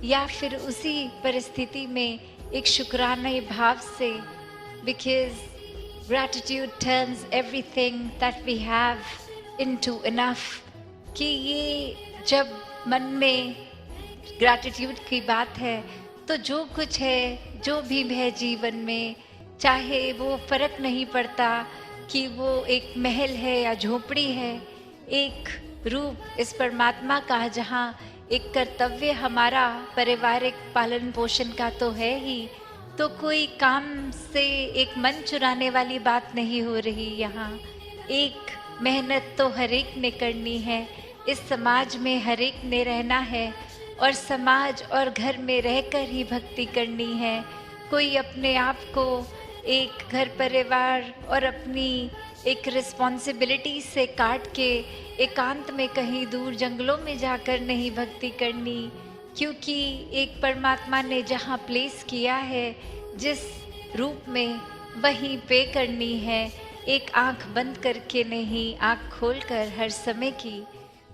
E: या फिर उसी परिस्थिति में एक शुक्राने भाव से, because gratitude turns everything that we have into enough, कि ये जब मन में ग्रैटिट्यूड की बात है तो जो कुछ है, जो भी है जीवन में, चाहे वो फ़र्क नहीं पड़ता कि वो एक महल है या झोपड़ी है, एक रूप इस परमात्मा का जहाँ एक कर्तव्य हमारा पारिवारिक पालन पोषण का तो है ही, तो कोई काम से एक मन चुराने वाली बात नहीं हो रही। यहाँ एक मेहनत तो हर एक ने करनी है, इस समाज में हर एक ने रहना है और समाज और घर में रहकर ही भक्ति करनी है। कोई अपने आप को एक घर परिवार और अपनी एक रिस्पॉन्सिबिलिटी से काट के एकांत में कहीं दूर जंगलों में जाकर नहीं भक्ति करनी, क्योंकि एक परमात्मा ने जहाँ प्लेस किया है जिस रूप में, वहीं पे करनी है, एक आंख बंद करके नहीं, आंख खोलकर हर समय की।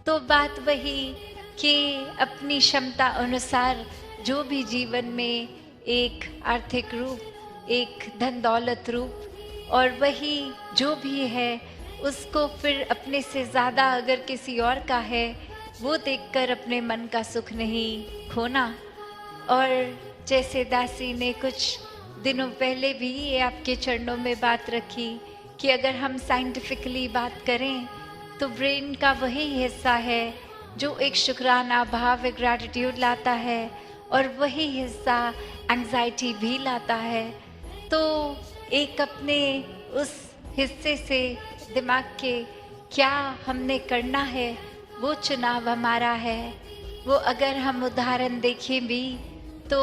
E: तो बात वही कि अपनी क्षमता अनुसार जो भी जीवन में एक आर्थिक रूप, एक धन दौलत रूप, और वही जो भी है उसको फिर अपने से ज़्यादा अगर किसी और का है वो देखकर अपने मन का सुख नहीं खोना। और जैसे दासी ने कुछ दिनों पहले भी ये आपके चरणों में बात रखी कि अगर हम साइंटिफिकली बात करें तो ब्रेन का वही हिस्सा है जो एक शुक्राना भाव, एक ग्रैटिट्यूड लाता है, और वही हिस्सा एंग्जाइटी भी लाता है। तो एक अपने उस हिस्से से दिमाग के क्या हमने करना है वो चुनाव हमारा है। वो अगर हम उदाहरण देखें भी तो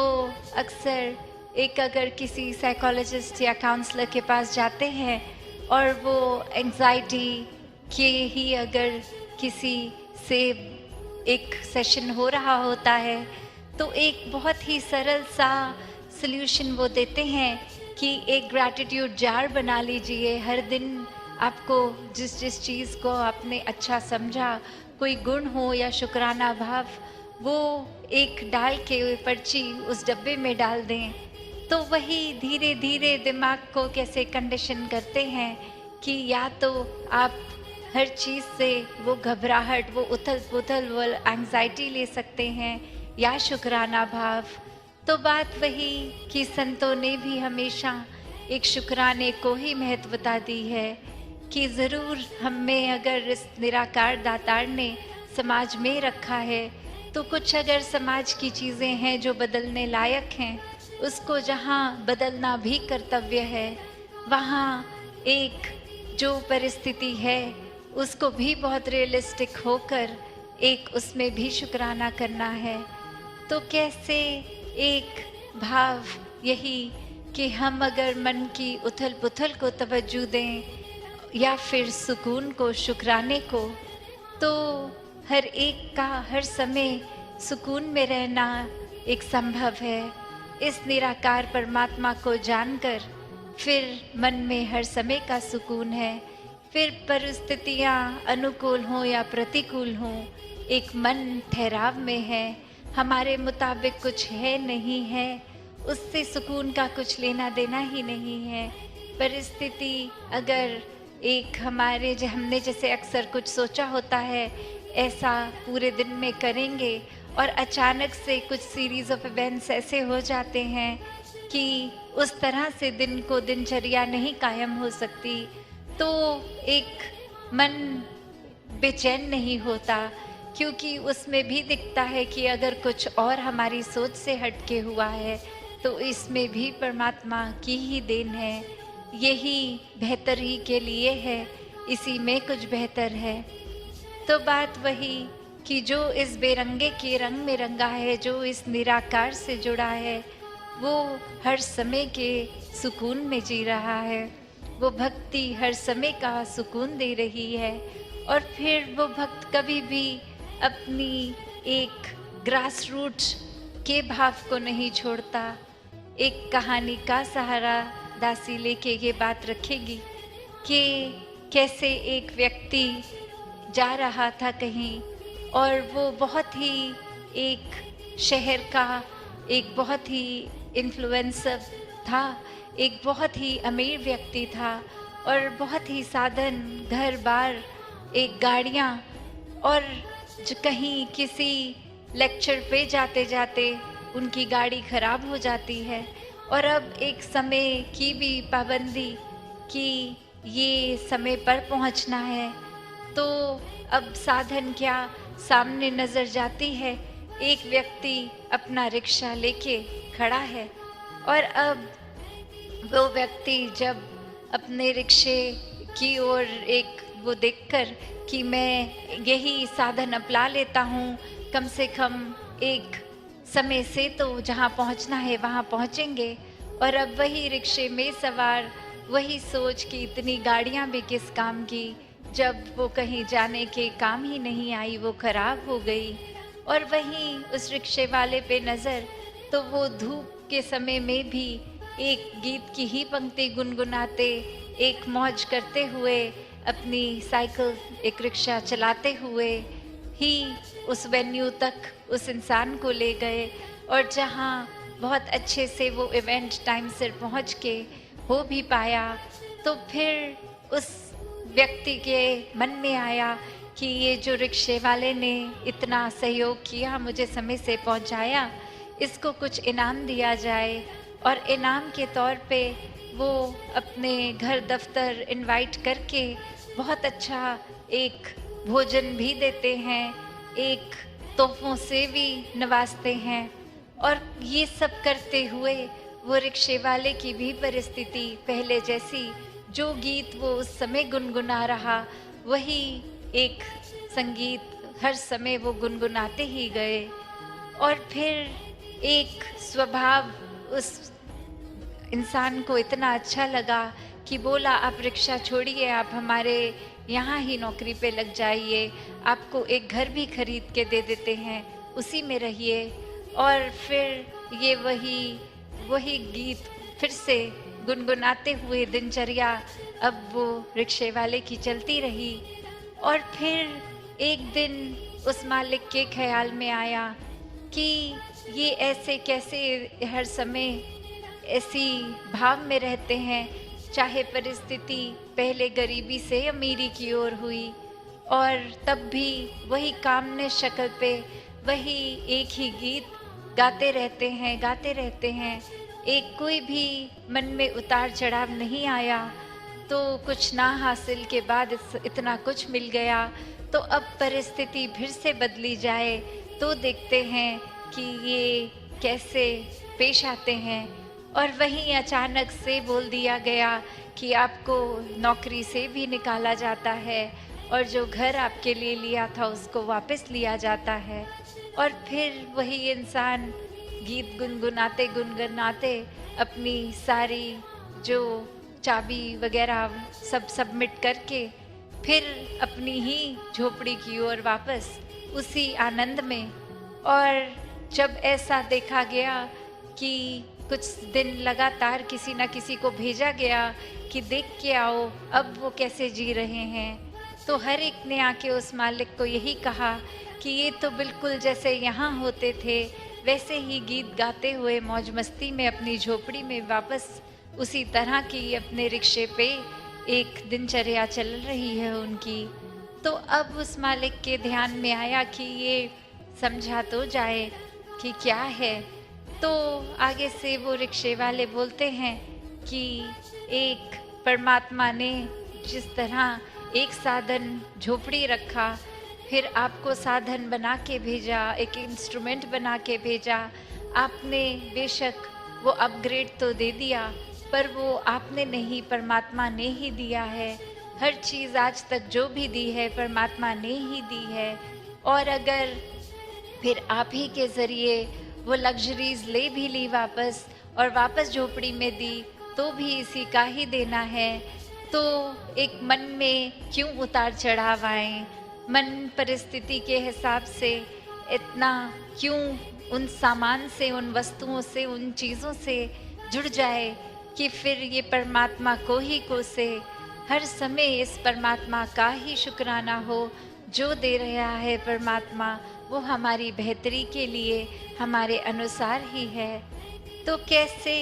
E: अक्सर एक अगर किसी साइकोलॉजिस्ट या काउंसलर के पास जाते हैं और वो एंग्जाइटी के ही अगर किसी से एक सेशन हो रहा होता है तो एक बहुत ही सरल सा सल्यूशन वो देते हैं कि एक ग्रैटिट्यूड जार बना लीजिए, हर दिन आपको जिस जिस चीज़ को आपने अच्छा समझा, कोई गुण हो या शुक्राना भाव, वो एक डाल के पर्ची उस डब्बे में डाल दें, तो वही धीरे धीरे दिमाग को कैसे कंडीशन करते हैं कि या तो आप हर चीज़ से वो घबराहट, वो उथल पुथल, वो एंग्जाइटी ले सकते हैं, या शुक्राना भाव। तो बात वही कि संतों ने भी हमेशा एक शुक्राने को ही महत्वता दी है कि ज़रूर हमें अगर इस निराकार दातार ने समाज में रखा है, तो कुछ अगर समाज की चीज़ें हैं जो बदलने लायक हैं, उसको जहाँ बदलना भी कर्तव्य है, वहाँ एक जो परिस्थिति है उसको भी बहुत रियलिस्टिक होकर एक उसमें भी शुक्राना करना है। तो कैसे एक भाव यही कि हम अगर मन की उथल पुथल को तवज्जो दें या फिर सुकून को, शुक्राने को, तो हर एक का हर समय सुकून में रहना एक संभव है। इस निराकार परमात्मा को जानकर फिर मन में हर समय का सुकून है। फिर परिस्थितियाँ अनुकूल हों या प्रतिकूल हों, एक मन ठहराव में है, हमारे मुताबिक कुछ है नहीं है, उससे सुकून का कुछ लेना देना ही नहीं है। परिस्थिति अगर एक हमारे हमने जैसे अक्सर कुछ सोचा होता है ऐसा पूरे दिन में करेंगे और अचानक से कुछ सीरीज ऑफ इवेंट्स ऐसे हो जाते हैं कि उस तरह से दिन को दिनचर्या नहीं कायम हो सकती, तो एक मन बेचैन नहीं होता, क्योंकि उसमें भी दिखता है कि अगर कुछ और हमारी सोच से हटके हुआ है तो इसमें भी परमात्मा की ही देन है, यही बेहतर ही के लिए है, इसी में कुछ बेहतर है। तो बात वही कि जो इस बेरंगे के रंग में रंगा है, जो इस निराकार से जुड़ा है, वो हर समय के सुकून में जी रहा है, वो भक्ति हर समय का सुकून दे रही है। और फिर वो भक्त कभी भी अपनी एक ग्रास रूट के भाव को नहीं छोड़ता। एक कहानी का सहारा दासी लेके ये बात रखेगी कि कैसे एक व्यक्ति जा रहा था कहीं और वो बहुत ही एक शहर का एक बहुत ही इन्फ्लुएंसर था, एक बहुत ही अमीर व्यक्ति था और बहुत ही साधन, घर बार, एक गाड़ियाँ, और कहीं किसी लेक्चर पे जाते जाते उनकी गाड़ी खराब हो जाती है और अब एक समय की भी पाबंदी कि ये समय पर पहुंचना है। तो अब साधन क्या, सामने नज़र जाती है एक व्यक्ति अपना रिक्शा लेके खड़ा है और अब वो व्यक्ति जब अपने रिक्शे की ओर एक वो देखकर कि मैं यही साधन अपना लेता हूँ, कम से कम एक समय से तो जहाँ पहुँचना है वहाँ पहुँचेंगे, और अब वही रिक्शे में सवार वही सोच कि इतनी गाड़ियाँ भी किस काम की, जब वो कहीं जाने के काम ही नहीं आई, वो खराब हो गई। और वहीं उस रिक्शे वाले पे नज़र, तो वो धूप के समय में भी एक गीत की ही पंक्ति गुनगुनाते, एक मौज करते हुए, अपनी साइकिल एक रिक्शा चलाते हुए ही उस वेन्यू तक उस इंसान को ले गए, और जहाँ बहुत अच्छे से वो इवेंट टाइम से पहुँच के हो भी पाया। तो फिर उस व्यक्ति के मन में आया कि ये जो रिक्शे वाले ने इतना सहयोग किया, मुझे समय से पहुँचाया, इसको कुछ इनाम दिया जाए। और इनाम के तौर पे वो अपने घर दफ्तर इनवाइट करके बहुत अच्छा एक भोजन भी देते हैं, एक तोहफों से भी नवाजते हैं। और ये सब करते हुए वो रिक्शे वाले की भी परिस्थिति पहले जैसी, जो गीत वो उस समय गुनगुना रहा वही एक संगीत हर समय वो गुनगुनाते ही गए। और फिर एक स्वभाव उस इंसान को इतना अच्छा लगा कि बोला, आप रिक्शा छोड़िए, आप हमारे यहाँ ही नौकरी पे लग जाइए, आपको एक घर भी खरीद के दे देते हैं, उसी में रहिए। और फिर ये वही गीत फिर से गुनगुनाते हुए दिनचर्या अब वो रिक्शे वाले की चलती रही। और फिर एक दिन उस मालिक के ख्याल में आया कि ये ऐसे कैसे हर समय ऐसी भाव में रहते हैं, चाहे परिस्थिति पहले गरीबी से अमीरी की ओर हुई और तब भी वही कामने शक्ल पे वही एक ही गीत गाते रहते हैं। एक कोई भी मन में उतार चढ़ाव नहीं आया। तो कुछ ना हासिल के बाद इतना कुछ मिल गया, तो अब परिस्थिति फिर से बदली जाए तो देखते हैं कि ये कैसे पेश आते हैं। और वहीं अचानक से बोल दिया गया कि आपको नौकरी से भी निकाला जाता है और जो घर आपके लिए लिया था उसको वापस लिया जाता है। और फिर वही इंसान गीत गुनगुनाते अपनी सारी जो चाबी वगैरह सब सबमिट करके फिर अपनी ही झोपड़ी की ओर वापस उसी आनंद में। और जब ऐसा देखा गया कि कुछ दिन लगातार किसी न किसी को भेजा गया कि देख के आओ अब वो कैसे जी रहे हैं, तो हर एक ने आके उस मालिक को यही कहा कि ये तो बिल्कुल जैसे यहाँ होते थे वैसे ही गीत गाते हुए मौज मस्ती में अपनी झोपड़ी में वापस उसी तरह की अपने रिक्शे पे एक दिनचर्या चल रही है उनकी। तो अब उस मालिक के ध्यान में आया कि ये समझा तो जाए कि क्या है। तो आगे से वो रिक्शे वाले बोलते हैं कि एक परमात्मा ने जिस तरह एक साधन झोपड़ी रखा, फिर आपको साधन बना के भेजा, एक इंस्ट्रूमेंट बना के भेजा। आपने बेशक वो अपग्रेड तो दे दिया पर वो आपने नहीं, परमात्मा ने ही दिया है। हर चीज़ आज तक जो भी दी है परमात्मा ने ही दी है। और अगर फिर आप ही के ज़रिए वो लग्जरीज ले भी ली वापस और वापस झोपड़ी में दी तो भी इसी का ही देना है। तो एक मन में क्यों उतार चढ़ाव आए, मन परिस्थिति के हिसाब से इतना क्यों उन सामान से, उन वस्तुओं से, उन चीज़ों से जुड़ जाए कि फिर ये परमात्मा को ही कोसे। हर समय इस परमात्मा का ही शुक्राना हो, जो दे रहा है परमात्मा वो हमारी बेहतरी के लिए हमारे अनुसार ही है। तो कैसे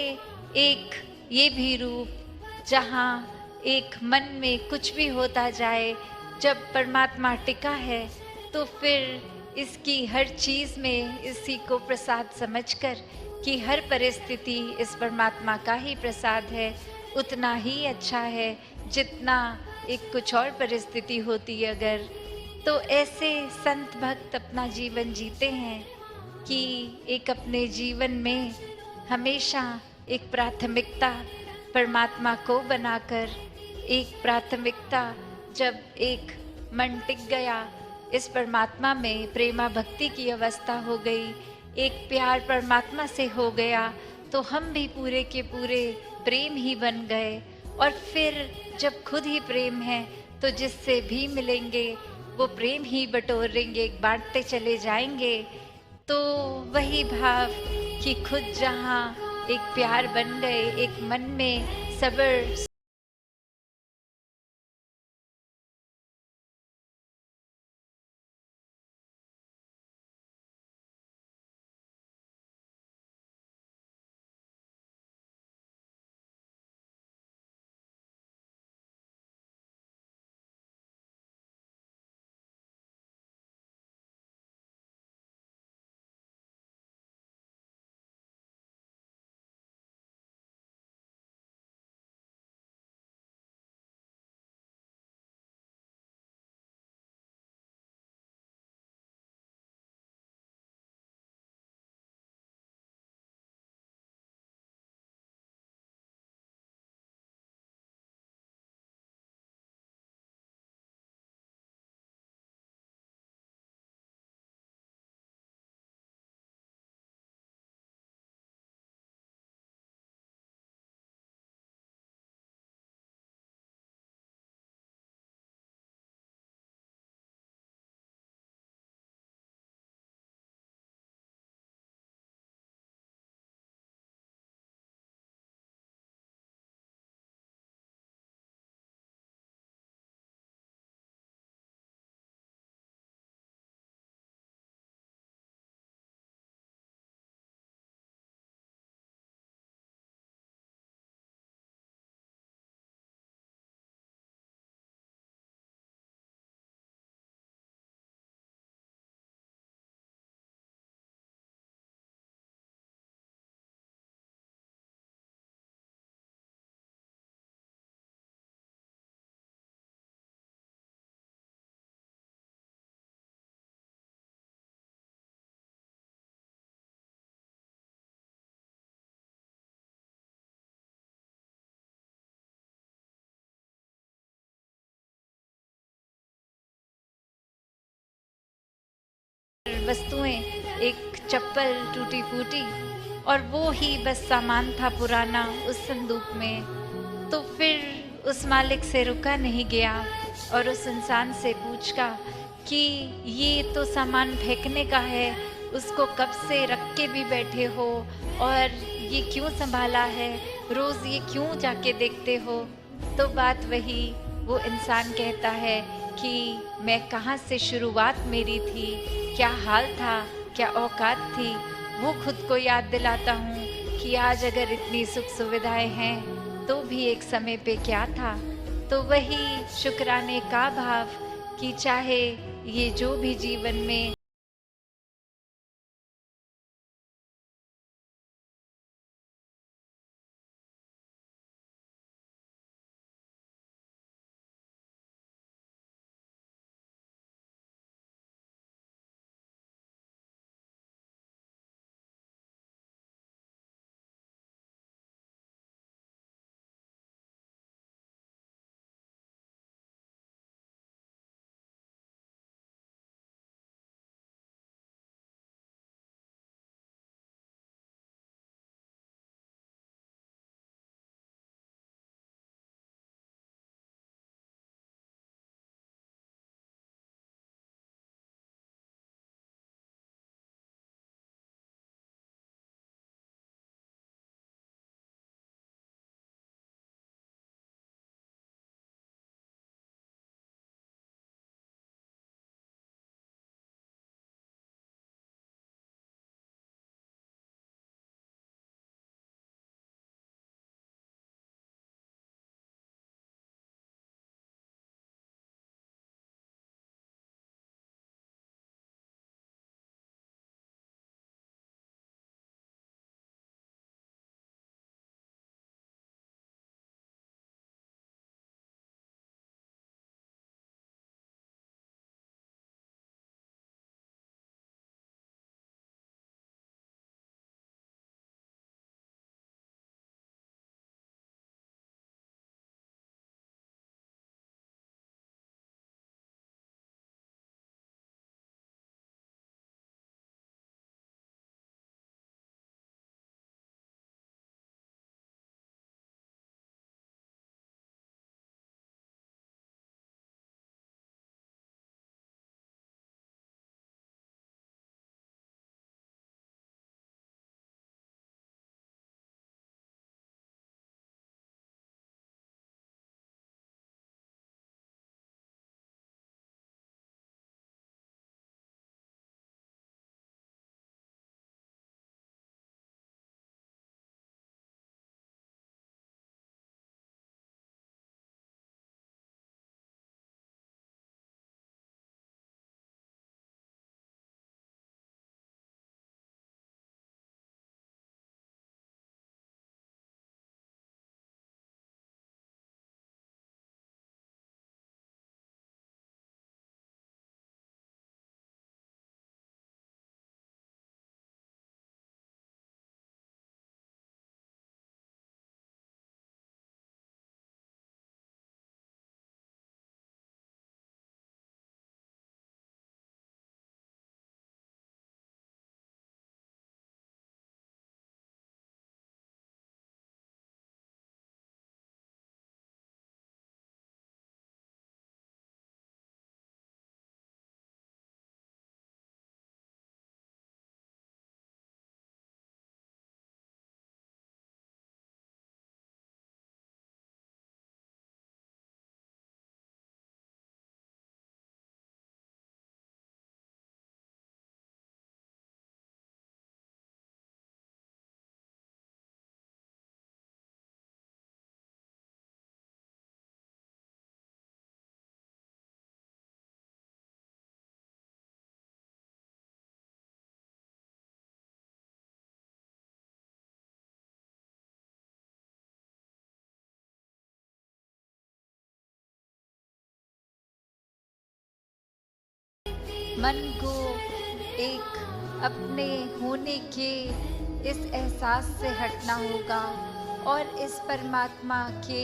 E: एक ये भी रूप जहाँ एक मन में कुछ भी होता जाए, जब परमात्मा टिका है तो फिर इसकी हर चीज़ में इसी को प्रसाद समझकर कि हर परिस्थिति इस परमात्मा का ही प्रसाद है, उतना ही अच्छा है जितना एक कुछ और परिस्थिति होती अगर। तो ऐसे संत भक्त अपना जीवन जीते हैं कि एक अपने जीवन में हमेशा एक प्राथमिकता परमात्मा को बनाकर, एक प्राथमिकता जब एक मन टिक गया इस परमात्मा में, प्रेमा भक्ति की अवस्था हो गई, एक प्यार परमात्मा से हो गया, तो हम भी पूरे के पूरे प्रेम ही बन गए। और फिर जब खुद ही प्रेम है तो जिससे भी मिलेंगे वो प्रेम ही बटोरेंगे, बांटते चले जाएंगे। तो वही भाव कि खुद जहाँ एक प्यार बन गए, एक मन में सब्र वस्तुएं, एक चप्पल टूटी फूटी और वो ही बस सामान था पुराना उस संदूक में। तो फिर उस मालिक से रुका नहीं गया और उस इंसान से पूछा कि ये तो सामान फेंकने का है, उसको कब से रख के भी बैठे हो और ये क्यों संभाला है, रोज़ ये क्यों जाके देखते हो। तो बात वही, वो इंसान कहता है कि मैं कहाँ से शुरुआत मेरी थी, क्या हाल था, क्या औकात थी, वो खुद को याद दिलाता हूँ कि आज अगर इतनी सुख सुविधाएं हैं तो भी एक समय पे क्या था। तो वही शुक्राने का भाव कि चाहे ये जो भी जीवन में मन को एक अपने होने के इस एहसास से हटना होगा और इस परमात्मा के